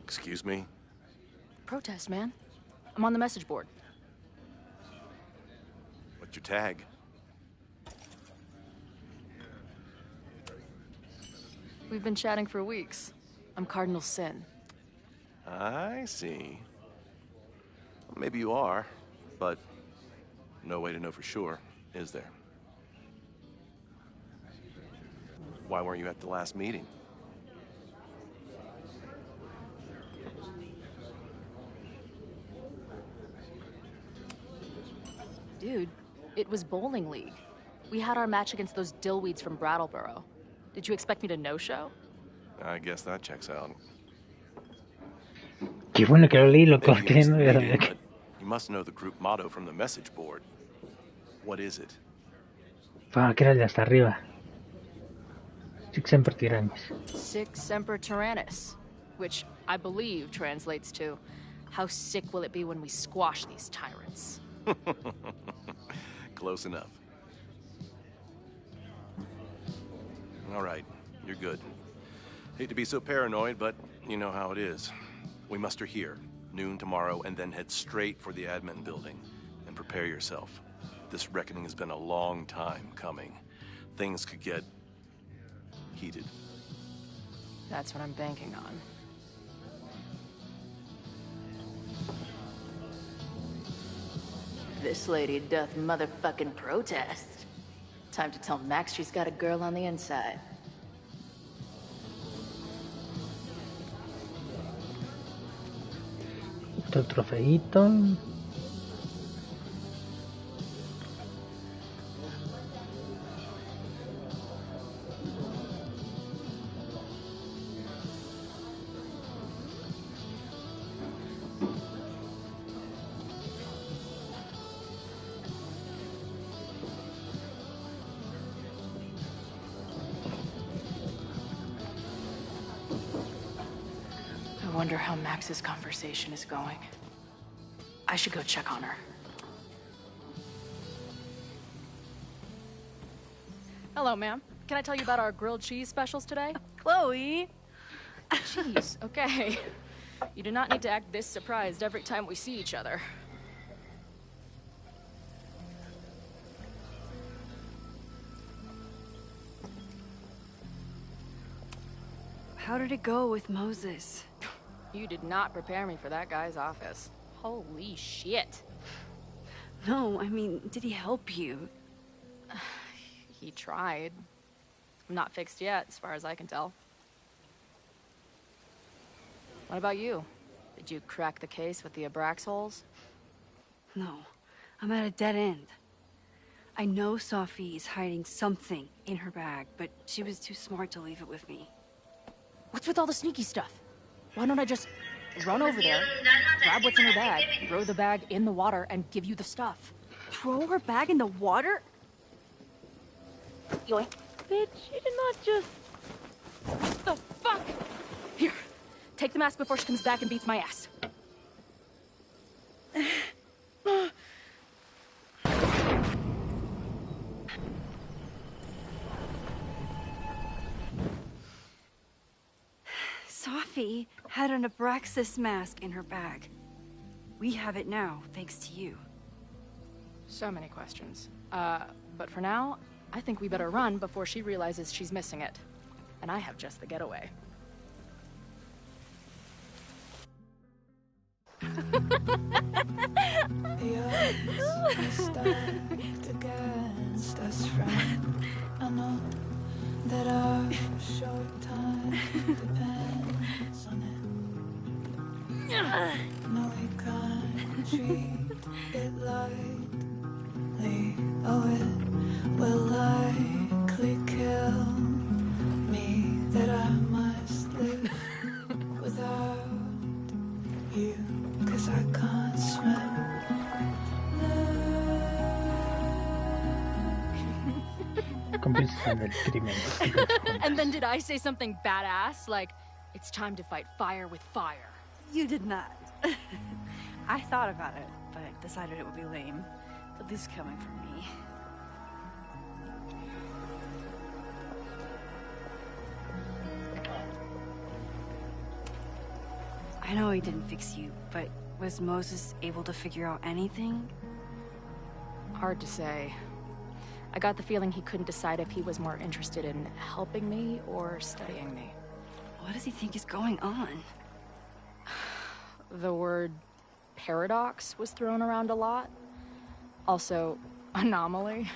Excuse me? Protest, man. I'm on the message board. What's your tag? We've been chatting for weeks. I'm Cardinal Sin. I see. Well, maybe you are, but no way to know for sure, is there? Why weren't you at the last meeting? Dude, it was bowling league. We had our match against those dillweeds from Brattleboro. Did you expect me to no-show? I guess that checks out. Qué bueno que lo leí, lo Maybe you corté, missed no the era meeting, que... but you must know the group motto from the message board. What is it? Ah, que era el de hasta arriba. Sic semper tyrannis. Sic semper tyrannis, which I believe translates to, how sick will it be when we squash these tyrants? Close enough. All right, you're good. Hate to be so paranoid, but you know how it is. We muster here, noon tomorrow, and then head straight for the admin building. And prepare yourself. This reckoning has been a long time coming. Things could get heated. That's what I'm banking on. This lady doth motherfucking protest. Time to tell Max she's got a girl on the inside. Otro trofeito. I wonder how Max's conversation is going. I should go check on her. Hello, ma'am. Can I tell you about our grilled cheese specials today? Chloe! Cheese, okay. You do not need to act this surprised every time we see each other. How did it go with Moses? You did not prepare me for that guy's office. Holy shit. No, I mean, did he help you? He tried. Not fixed yet, as far as I can tell. What about you? Did you crack the case with the Abrax holes? No, I'm at a dead end. I know Sophie is hiding something in her bag, but she was too smart to leave it with me. What's with all the sneaky stuff? Why don't I just run over there, grab what's in her bag, throw the bag in the water, and give you the stuff? Throw her bag in the water? Yoink. Bitch, you did not just... What the fuck? Here, take the mask before she comes back and beats my ass. Sophie had an Abraxas mask in her bag. We have it now, thanks to you. So many questions. But for now, I think we better run before she realizes she's missing it. And I have just the getaway. The odds are stacked against us, friend. I know that our short time depends on it. No, we can't treat it lightly. Oh, it will likely kill me that I must live without cómplices en el crimen. And then did I say something badass? Like, it's time to fight fire with fire. You did not. I thought about it, but decided it would be lame. At least coming from me. I know he didn't fix you, but was Moses able to figure out anything? Hard to say. I got the feeling he couldn't decide if he was more interested in helping me or studying me. What does he think is going on? The word paradox was thrown around a lot. Also, anomaly.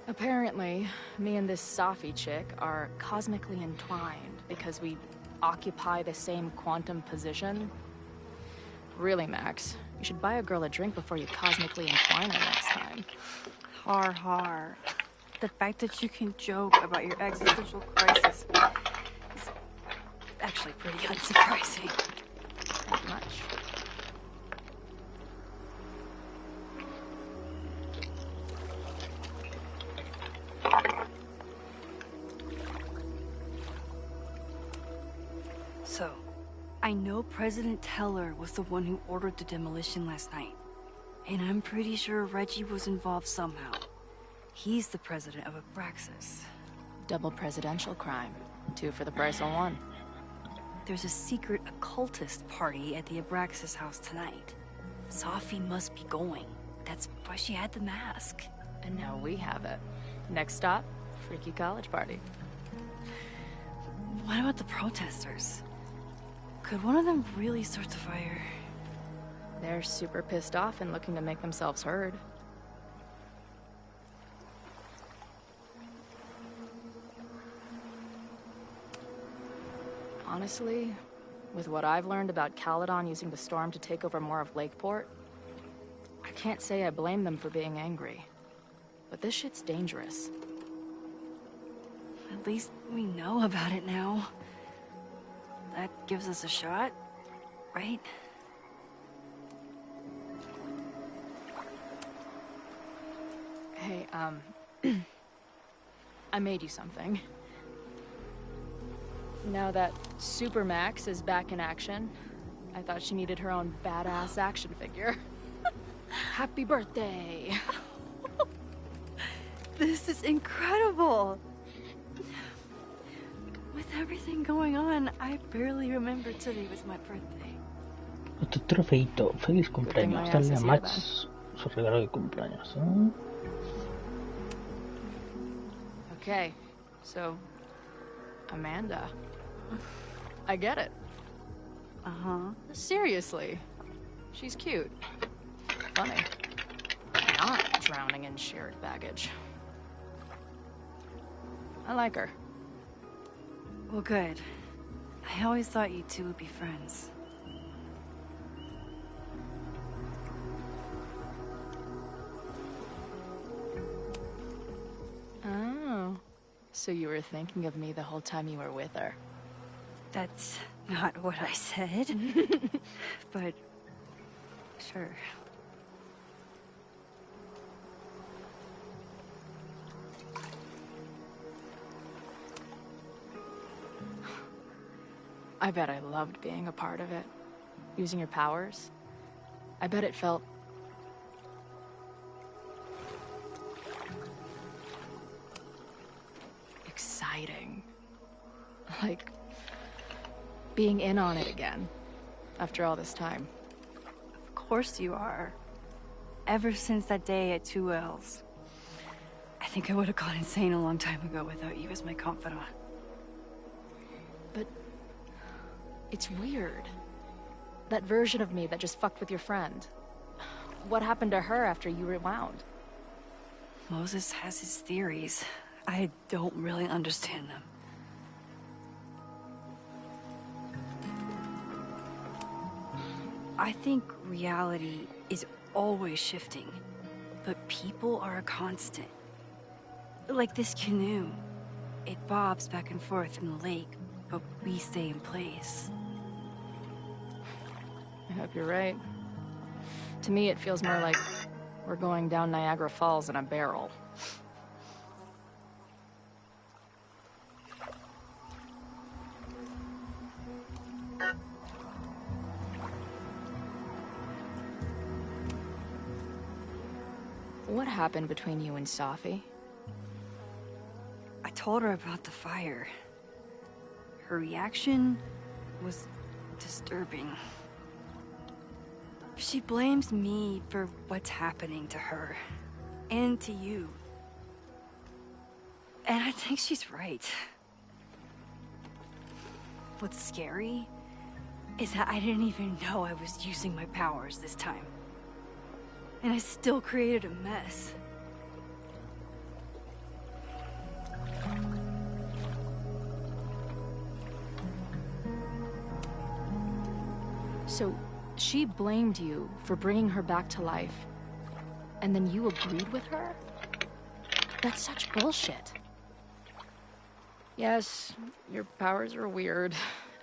Apparently, me and this Safi chick are cosmically entwined because we occupy the same quantum position. Really, Max, you should buy a girl a drink before you cosmically entwine her next time. Har har. The fact that you can joke about your existential crisis is actually pretty unsurprising. Not much. So, I know President Teller was the one who ordered the demolition last night. And I'm pretty sure Reggie was involved somehow. He's the president of Abraxas. Double presidential crime. 2 for the price of 1. There's a secret occultist party at the Abraxas house tonight. Safi must be going. That's why she had the mask. And now we have it. Next stop, freaky college party. What about the protesters? Could one of them really start the fire? They're super pissed off and looking to make themselves heard. Honestly, with what I've learned about Caledon using the storm to take over more of Lakeport, I can't say I blame them for being angry. But this shit's dangerous. At least we know about it now. That gives us a shot, right? Hey, I made you something. Now that Supermax is back in action, I thought she needed her own badass action figure. Happy birthday! This is incredible! With everything going on, I barely remember today was my birthday. Otro trofeito. Feliz cumpleaños. Dale a Max su regalo de cumpleaños. ¿Eh? Okay, so... Amanda. I get it. Uh-huh. Seriously. She's cute. Funny. Not drowning in shared baggage. I like her. Well, good. I always thought you two would be friends. Oh. So you were thinking of me the whole time you were with her? That's not what I said. But... sure. I bet I loved being a part of it. Using your powers. I bet it felt... exciting. Like... being in on it again. After all this time. Of course you are. Ever since that day at 2L's. I think I would have gone insane a long time ago without you as my confidant. But... it's weird. That version of me that just fucked with your friend. What happened to her after you rewound? Moses has his theories. I don't really understand them. I think reality is always shifting, but people are a constant. Like this canoe. It bobs back and forth in the lake, but we stay in place. I hope you're right. To me, it feels more like we're going down Niagara Falls in a barrel. What happened between you and Safi? I told her about the fire. Her reaction was disturbing. She blames me for what's happening to her. And to you. And I think she's right. What's scary is that I didn't even know I was using my powers this time. And I still created a mess. So, she blamed you for bringing her back to life, and then you agreed with her? That's such bullshit. Yes, your powers are weird,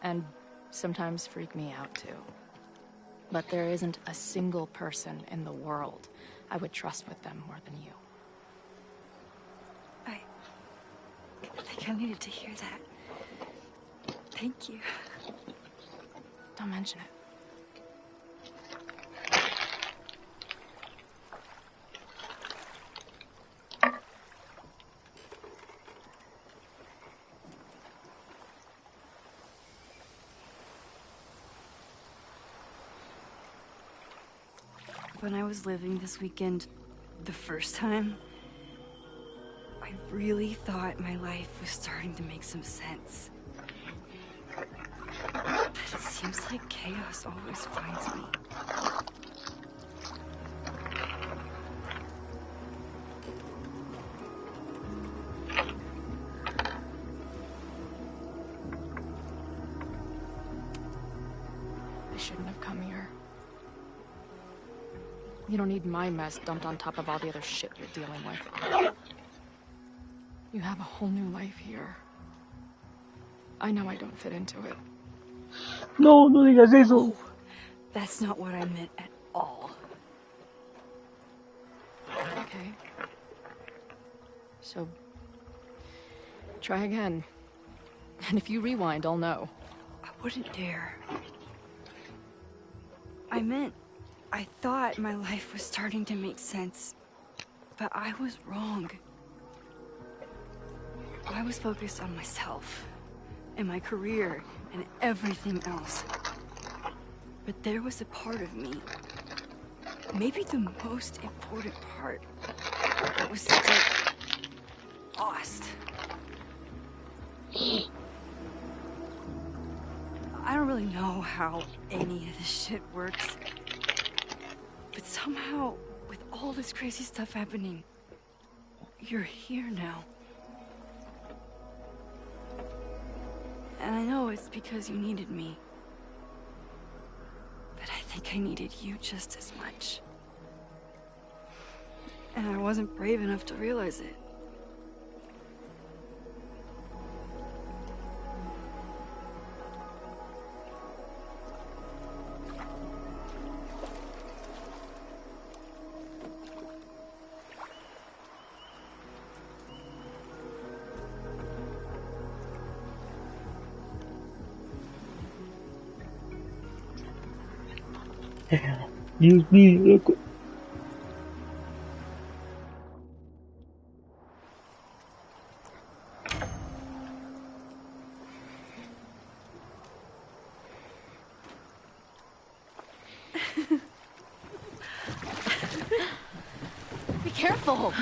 and sometimes freak me out too. But there isn't a single person in the world I would trust with them more than you. I think I needed to hear that. Thank you. Don't mention it. When I was living this weekend, the first time, I really thought my life was starting to make some sense. But it seems like chaos always finds me. I shouldn't have come here. You don't need my mess dumped on top of all the other shit you're dealing with. You have a whole new life here. I know I don't fit into it. No, no digas eso. Oh, that's not what I meant at all. Okay. So, try again. And if you rewind, I'll know. I wouldn't dare. I thought my life was starting to make sense, but I was wrong. I was focused on myself, and my career, and everything else. But there was a part of me, maybe the most important part, that was still lost. I don't really know how any of this shit works. But somehow, with all this crazy stuff happening, you're here now. And I know it's because you needed me. But I think I needed you just as much. And I wasn't brave enough to realize it. Dios mío, loco. Be careful!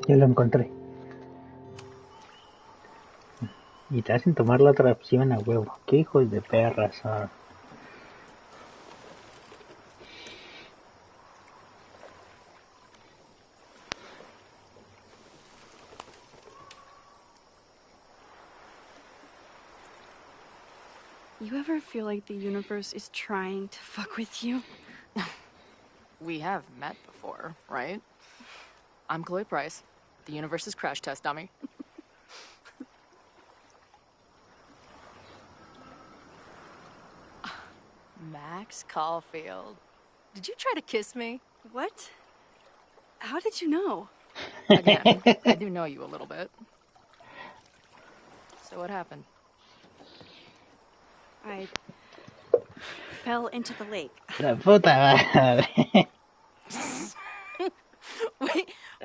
Ya lo encontré. Y te hacen tomar la otra opción a huevo. Qué hijos de perras son. You ever feel like the universe is trying to fuck with you? We have met before, right? I'm Chloe Price, the universe's crash test dummy. Max Caulfield. Did you try to kiss me? What? How did you know? Again, I do know you a little bit. So what happened? I fell into the lake. La puta madre.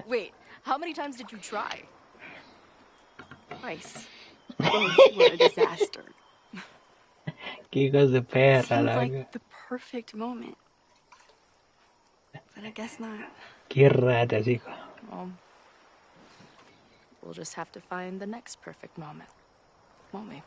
Wait, how many times did you try? Twice. Both were a disaster. Qué hijos de perra, Seemed la like the perfect moment. But I guess not. Qué ratas, hijo. Well, we'll just have to find the next perfect moment, won't we?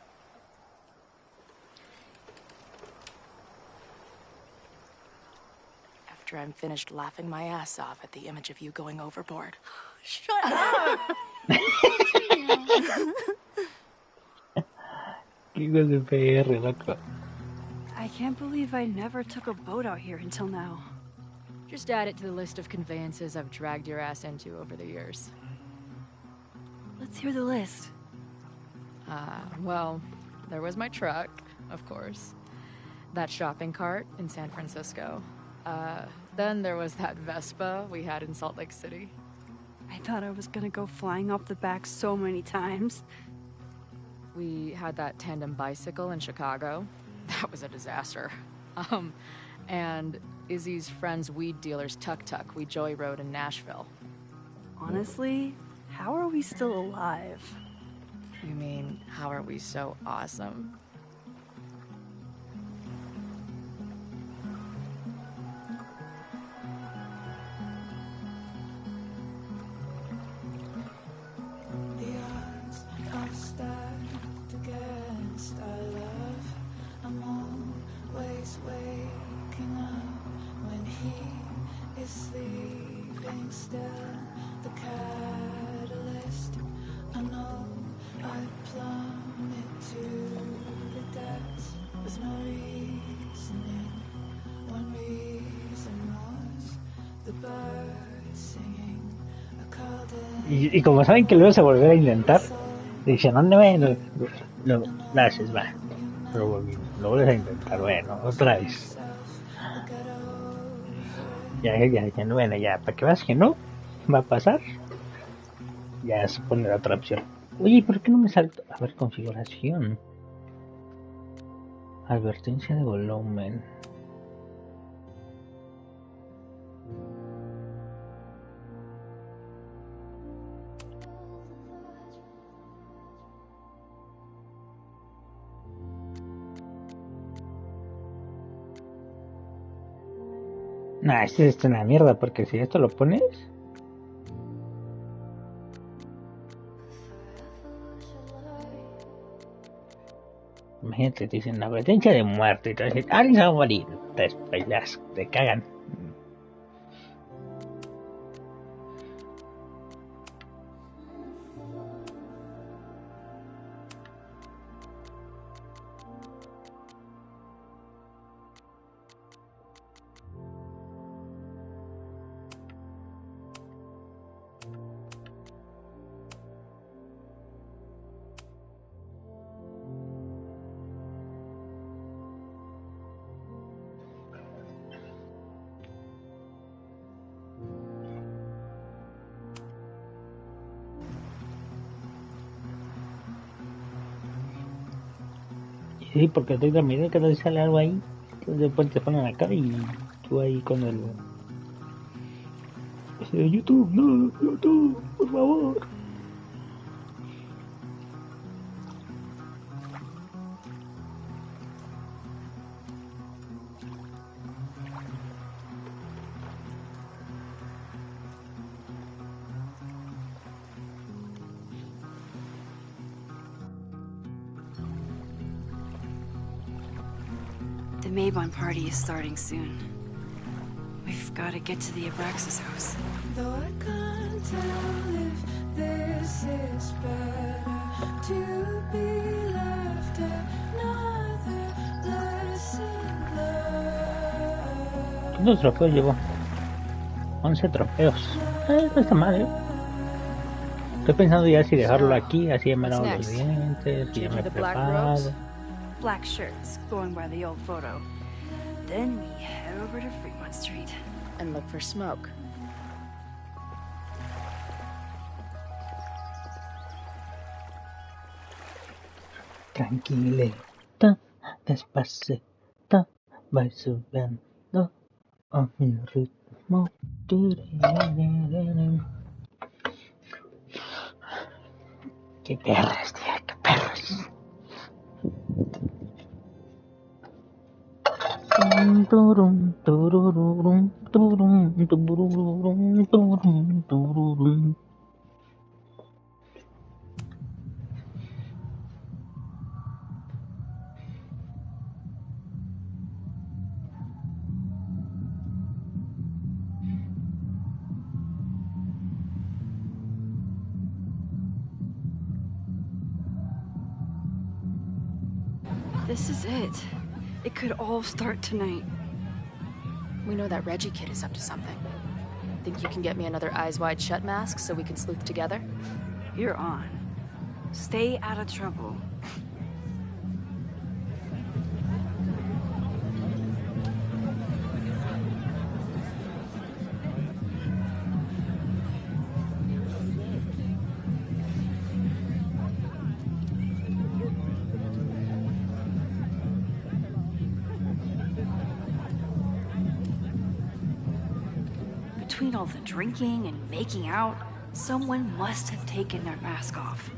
After I'm finished laughing my ass off at the image of you going overboard. Shut up! Qué hijos de perra, loco. I can't believe I never took a boat out here until now. Just add it to the list of conveyances I've dragged your ass into over the years. Let's hear the list. Well, there was my truck, of course. That shopping cart in San Francisco. Then there was that Vespa we had in Salt Lake City. I thought I was gonna go flying off the back so many times. We had that tandem bicycle in Chicago. That was a disaster. And Izzy's friend's weed dealer's tuk-tuk we joyrode in Nashville. Honestly, how are we still alive? You mean, how are we so awesome? The odds are stacked against our love. I'm always waking up when he is sleeping still. The catalyst, I know I plummet to the depths. There's no reasoning. One reason was the birds singing. I called it. Y como saben que lo vas a volver a intentar, dicen, ¿dónde ven? Lo haces, va. Lo vuelves a intentar, bueno, otra vez. Ya diciendo, bueno, ya, para que veas que no va a pasar, ya se pone la otra opción. Oye, ¿por qué no me salto? A ver, configuración. Advertencia de volumen. Nah, esto es una mierda, porque si esto lo pones... Imagínate, te dicen advertencia de muerte y te dicen, alguien se va a morir. Después te cagan. Sí, porque estoy también que no sale algo ahí. Después te ponen acá y tú ahí con el... YouTube, no, YouTube, por favor. The Mabon party is starting soon. We've got to get to the Abraxas house. Though I can't tell if this is better to be left another lesson learned. ¿Cuántos trofeos llevo? 11 trofeos. No está mal, Estoy pensando ya si dejarlo aquí, así me lavo los dientes, y ya me preparo. Black shirts, going by the old photo. Then we head over to Fremont Street. And look for smoke. Tranquilita, despacito, voy subiendo a mi ritmo. Qué perras, tía, qué perras. This is it. It could all start tonight. We know that Reggie kid is up to something. Think you can get me another Eyes Wide Shut mask so we can sleuth together? You're on. Stay out of trouble. Between all the drinking and making out, someone must have taken their mask off.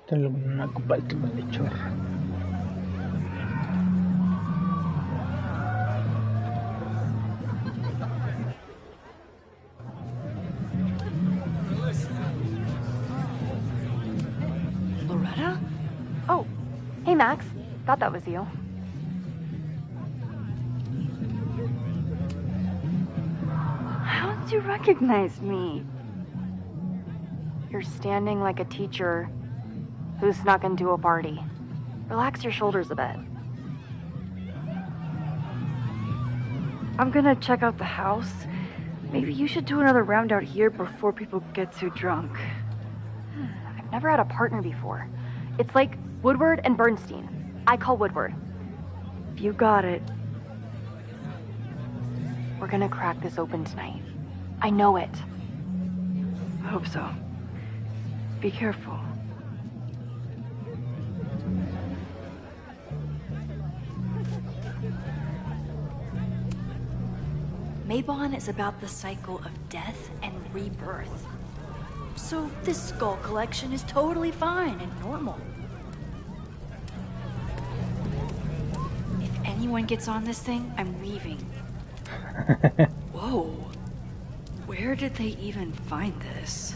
Tengo una copa última de chorro. Loretta? Oh, hey Max. Thought that was you. How did you recognize me? You're standing like a teacher who snuck into a party. Relax your shoulders a bit. I'm gonna check out the house. Maybe you should do another round out here before people get too drunk. I've never had a partner before. It's like Woodward and Bernstein. I call Woodward. You got it. We're gonna crack this open tonight. I know it. I hope so. Be careful. Mabon is about the cycle of death and rebirth. So this skull collection is totally fine and normal. If anyone gets on this thing, I'm leaving. Whoa. Where did they even find this?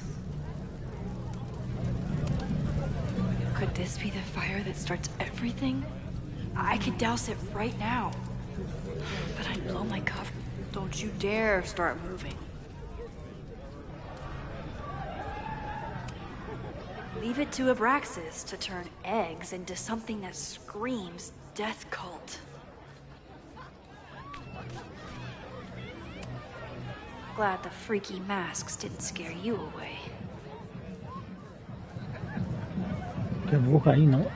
Could this be the fire that starts everything? I could douse it right now. But I'd blow my cover. Don't you dare start moving. Leave it to Abraxas to turn eggs into something that screams death cult. Glad the freaky masks didn't scare you away. Qué bruja ahí, ¿no?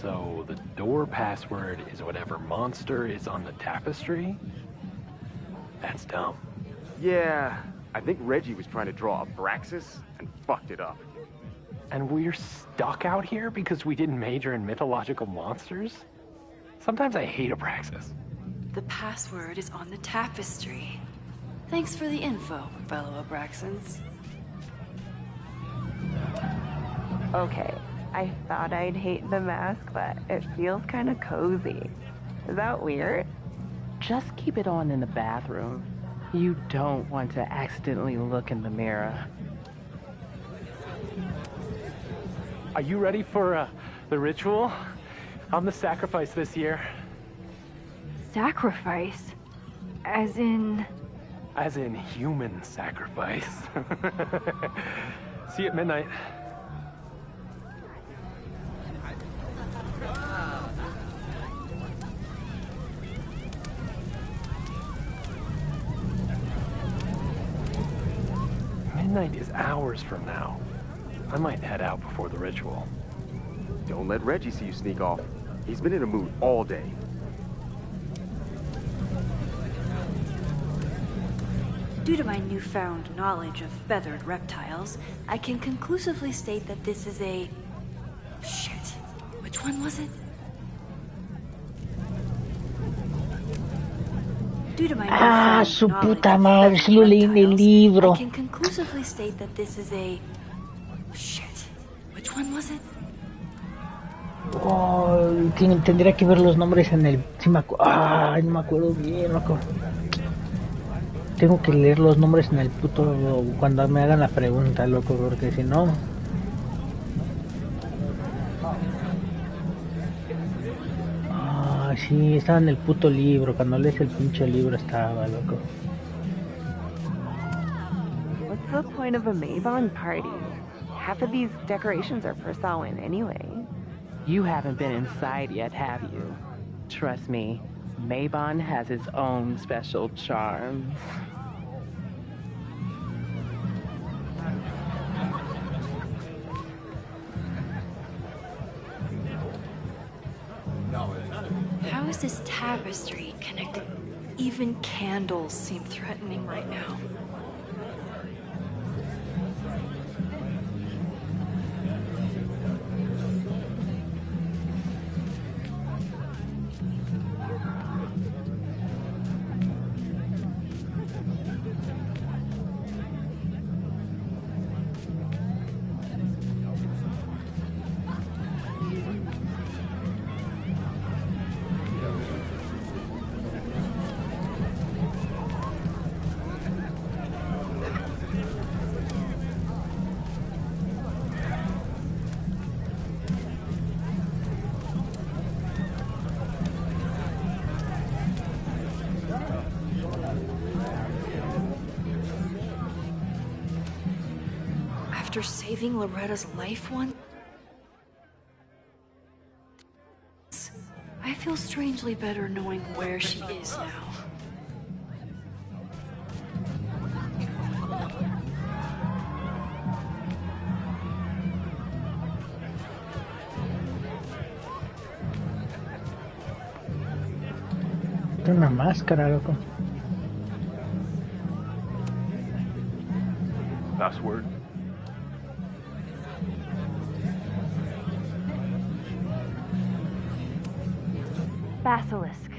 So the door password is whatever monster is on the tapestry? That's dumb. Yeah, I think Reggie was trying to draw Abraxas and fucked it up. And we're stuck out here because we didn't major in mythological monsters? Sometimes I hate Abraxas. The password is on the tapestry. Thanks for the info, fellow Abraxans. Okay, I thought I'd hate the mask, but it feels kind of cozy. Is that weird? Just keep it on in the bathroom. You don't want to accidentally look in the mirror. Are you ready for the ritual? I'm the sacrifice this year. Sacrifice? As in... As in human sacrifice. See you at midnight. Midnight is hours from now. I might head out before the ritual. Don't let Reggie see you sneak off. He's been in a mood all day. Due to my newfound knowledge of feathered reptiles, I can conclusively state that this is a... Shit. Which one was it? Due to my newfound su knowledge puta of madre, si lo feathered leí en el reptiles, libro. I can conclusively state that this is a... Shit. Which one was it? Oh, tendría que ver los nombres en el... Sí ay, no me acuerdo bien, loco. Tengo que leer los nombres en el puto... Cuando me hagan la pregunta, loco, porque si no... Ah, sí, estaba en el puto libro. Cuando lees el pinche libro estaba, loco. What's the point of a Mabon party? Half of these decorations are for Samhain anyway. You haven't been inside yet, have you? Trust me, Mabon has its own special charms. How is this tapestry connected? Even candles seem threatening right now. After saving Loretta's life once, I feel strangely better knowing where she is now. Tiene una máscara, loco. Password. Basilisk.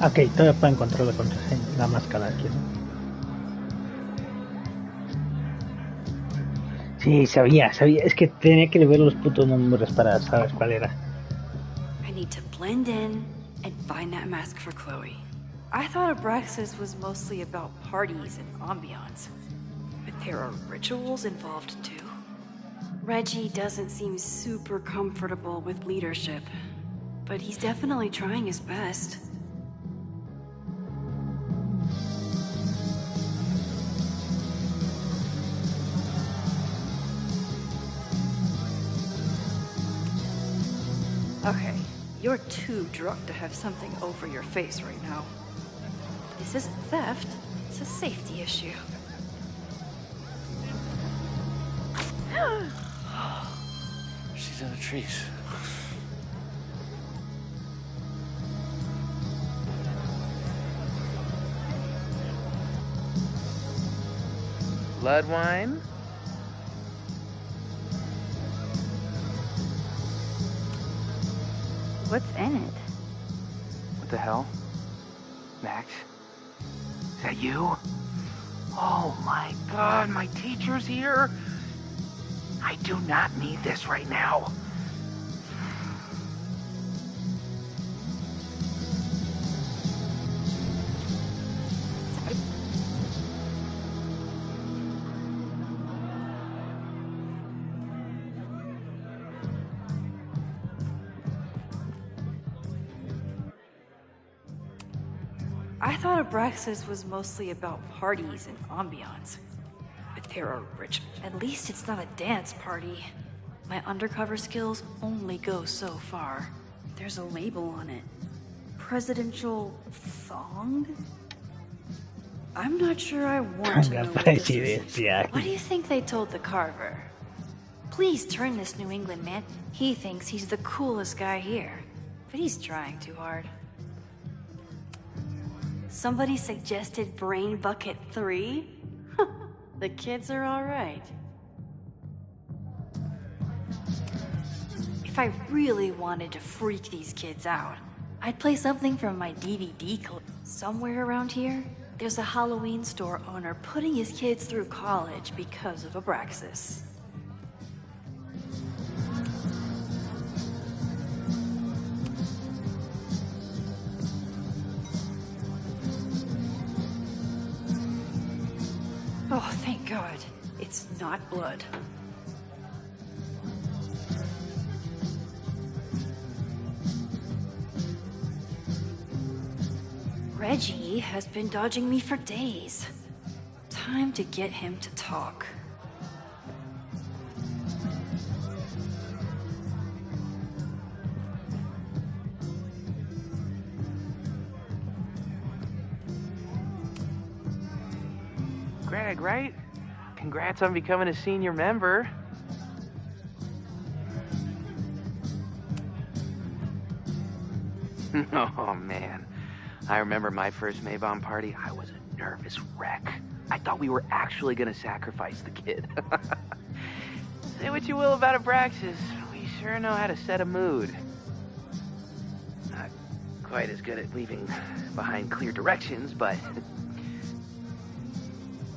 Ok, todavía puedo encontrar la contraseña, la máscara aquí, ¿no? Sí, sabía. Es que tenía que ver los putos números para saber cuál era. I need to blend in and find that mask for Chloe. I thought Abraxas was mostly about parties and ambiance. But there are rituals involved too. Reggie doesn't seem super comfortable with leadership, but he's definitely trying his best. Okay, you're too drunk to have something over your face right now. This isn't theft, it's a safety issue. She's in the trees. Blood wine? What's in it? What the hell? Max? Is that you? Oh my god, my teacher's here? I do not need this right now. I thought Abraxas was mostly about parties and ambiance. But there are rich. At least it's not a dance party. My undercover skills only go so far. There's a label on it. Presidential thong? I'm not sure I want to know what this is. What do you think they told the carver? Please turn this New England man. He thinks he's the coolest guy here. But he's trying too hard. Somebody suggested Brain Bucket 3? The kids are all right. If I really wanted to freak these kids out, I'd play something from my DVD clip. Somewhere around here, there's a Halloween store owner putting his kids through college because of Abraxas. Oh, thank God. It's not blood. Reggie has been dodging me for days. Time to get him to talk. Greg, right? Congrats on becoming a senior member. Oh, man. I remember my first Maybon party. I was a nervous wreck. I thought we were actually gonna sacrifice the kid. Say what you will about Abraxas, we sure know how to set a mood. Not quite as good at leaving behind clear directions, but...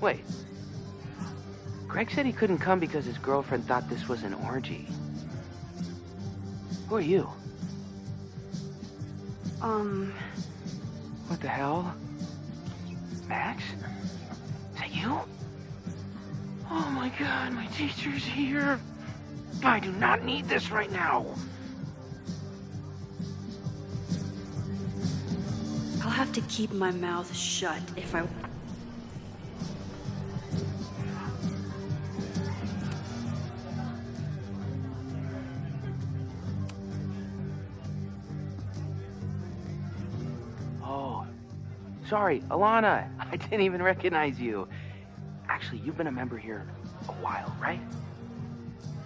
Wait. Greg said he couldn't come because his girlfriend thought this was an orgy. Who are you? What the hell? Max? Is that you? Oh my god, my teacher's here. I do not need this right now. I'll have to keep my mouth shut if I... Sorry, Alana. I didn't even recognize you. Actually, you've been a member here a while, right?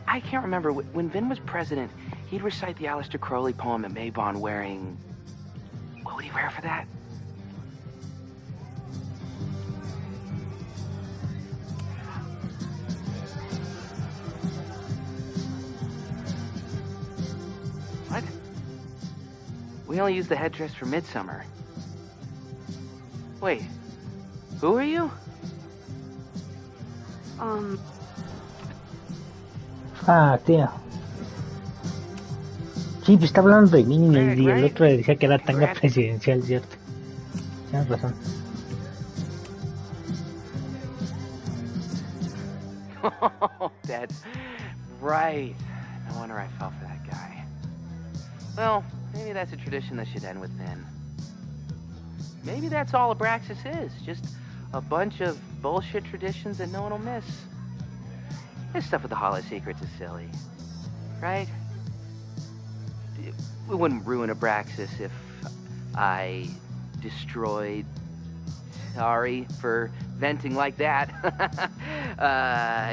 I can't remember. When Vin was president, he'd recite the Aleister Crowley poem at Maybon wearing... What would he wear for that? What? We only use the headdress for midsummer. Wait, who are you? Ah, tío. Sí, pues está hablando de niños y el otro le decía que era tanga presidencial, ¿cierto? Tienes razón. Oh, that's right. No wonder I fell for that guy. Well, maybe that's a tradition that should end with Vin. Maybe that's all Abraxas is. Just a bunch of bullshit traditions that no one will miss. This stuff with the Hall of Secrets is silly. Right? We wouldn't ruin Abraxas if I destroyed... Sorry for venting like that.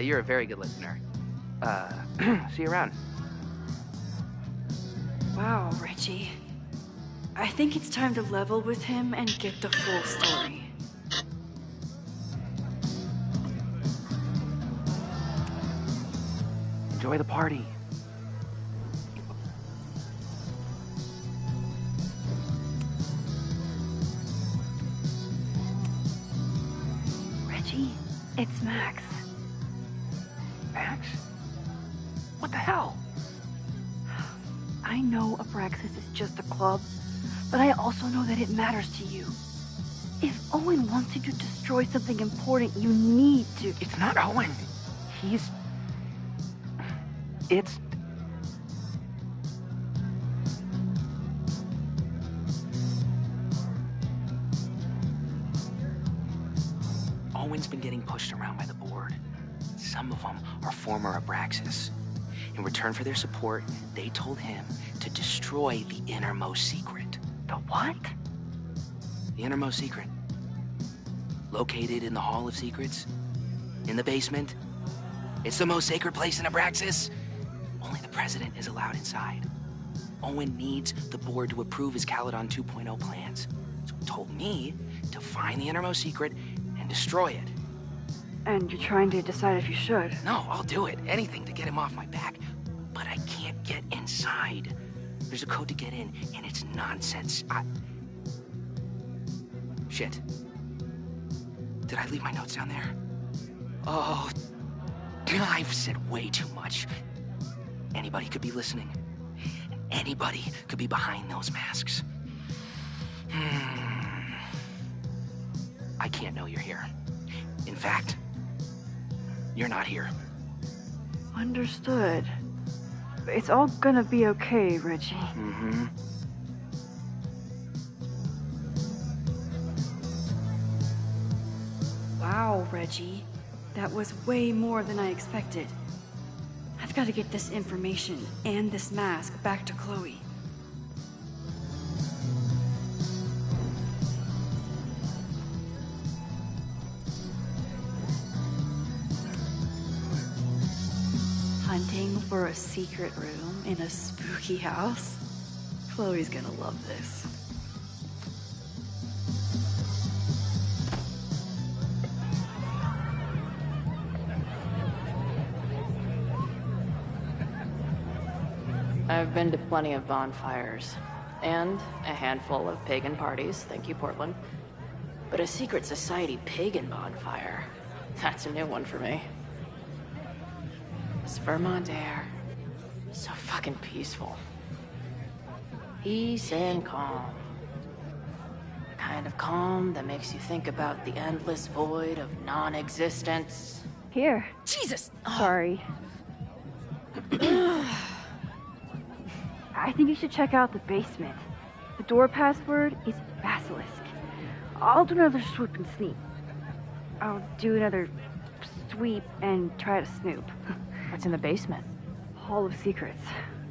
You're a very good listener. See you around. Wow, Reggie. I think it's time to level with him and get the full story. Enjoy the party. Reggie, it's Max. Max? What the hell? I know Abraxas is just a club, but I also know that it matters to you. If Owen wants you to destroy something important, you need to. It's not Owen. It's... Owen's been getting pushed around by the board. Some of them are former Abraxas. In return for their support, they told him to destroy the innermost secret. The what? The innermost secret. Located in the Hall of Secrets. In the basement. It's the most sacred place in Abraxas. Only the president is allowed inside. Owen needs the board to approve his Caledon 2.0 plans. So he told me to find the innermost secret and destroy it. And you're trying to decide if you should? No, I'll do it. Anything to get him off my back. But I can't get inside. There's a code to get in, and it's nonsense. Shit. Did I leave my notes down there? Oh, I've said way too much. Anybody could be listening. Anybody could be behind those masks. I can't know you're here. In fact, you're not here. Understood. It's all gonna be okay, Reggie. Mm-hmm. Wow, Reggie. That was way more than I expected. I've got to get this information and this mask back to Chloe. Hunting for a secret room in a spooky house? Chloe's gonna love this. I've been to plenty of bonfires, and a handful of pagan parties, thank you, Portland. But a secret society pagan bonfire, that's a new one for me. This Vermont air, so fucking peaceful. Peace and calm. The kind of calm that makes you think about the endless void of non-existence. Here. Jesus! Sorry. I think you should check out the basement. The door password is Basilisk. I'll do another swoop and sneak. I'll do another sweep and try to snoop. What's in the basement? Hall of Secrets.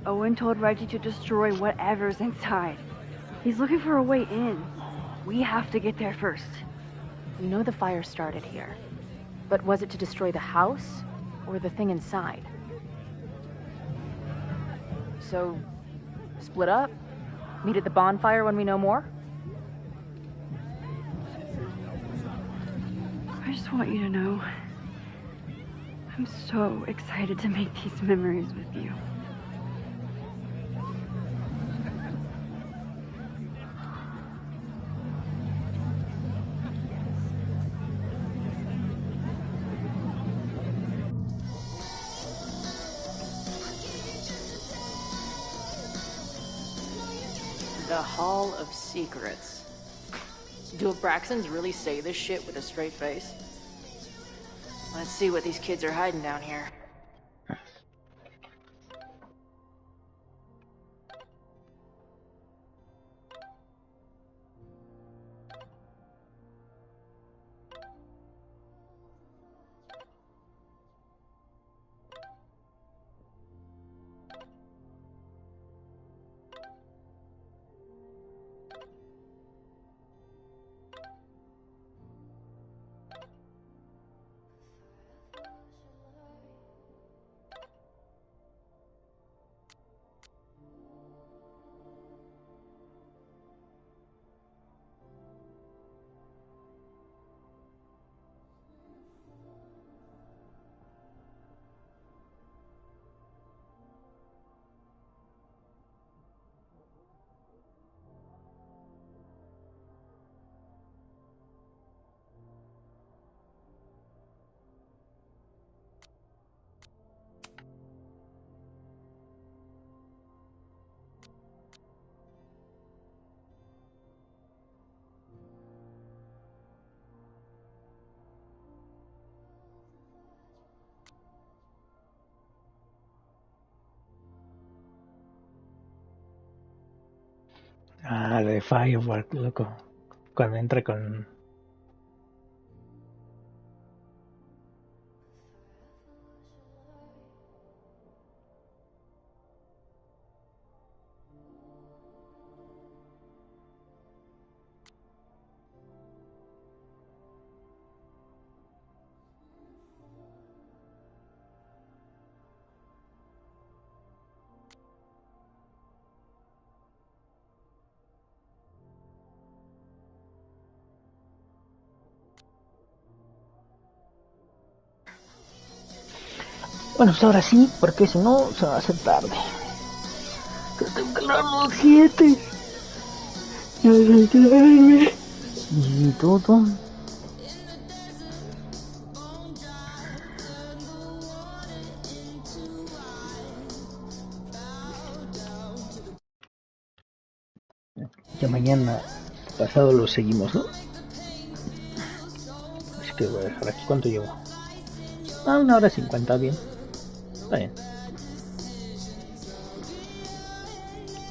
Owen told Reggie to destroy whatever's inside. He's looking for a way in. We have to get there first. You know the fire started here. But was it to destroy the house or the thing inside? So, split up? Meet at the bonfire when we know more? I just want you to know, I'm so excited to make these memories with you. The Hall of Secrets. Do Abraxans really say this shit with a straight face? Let's see what these kids are hiding down here. Ah, de Firework, loco. Cuando entra con... Bueno, pues ahora sí, porque si no se va a hacer tarde. Que tengo que hablar a las 7. Ya sé quedarme. Y todo. Ya mañana pasado lo seguimos, ¿no? Así que voy a dejar aquí. ¿Cuánto llevo? 1 hora 50, bien. Está bien.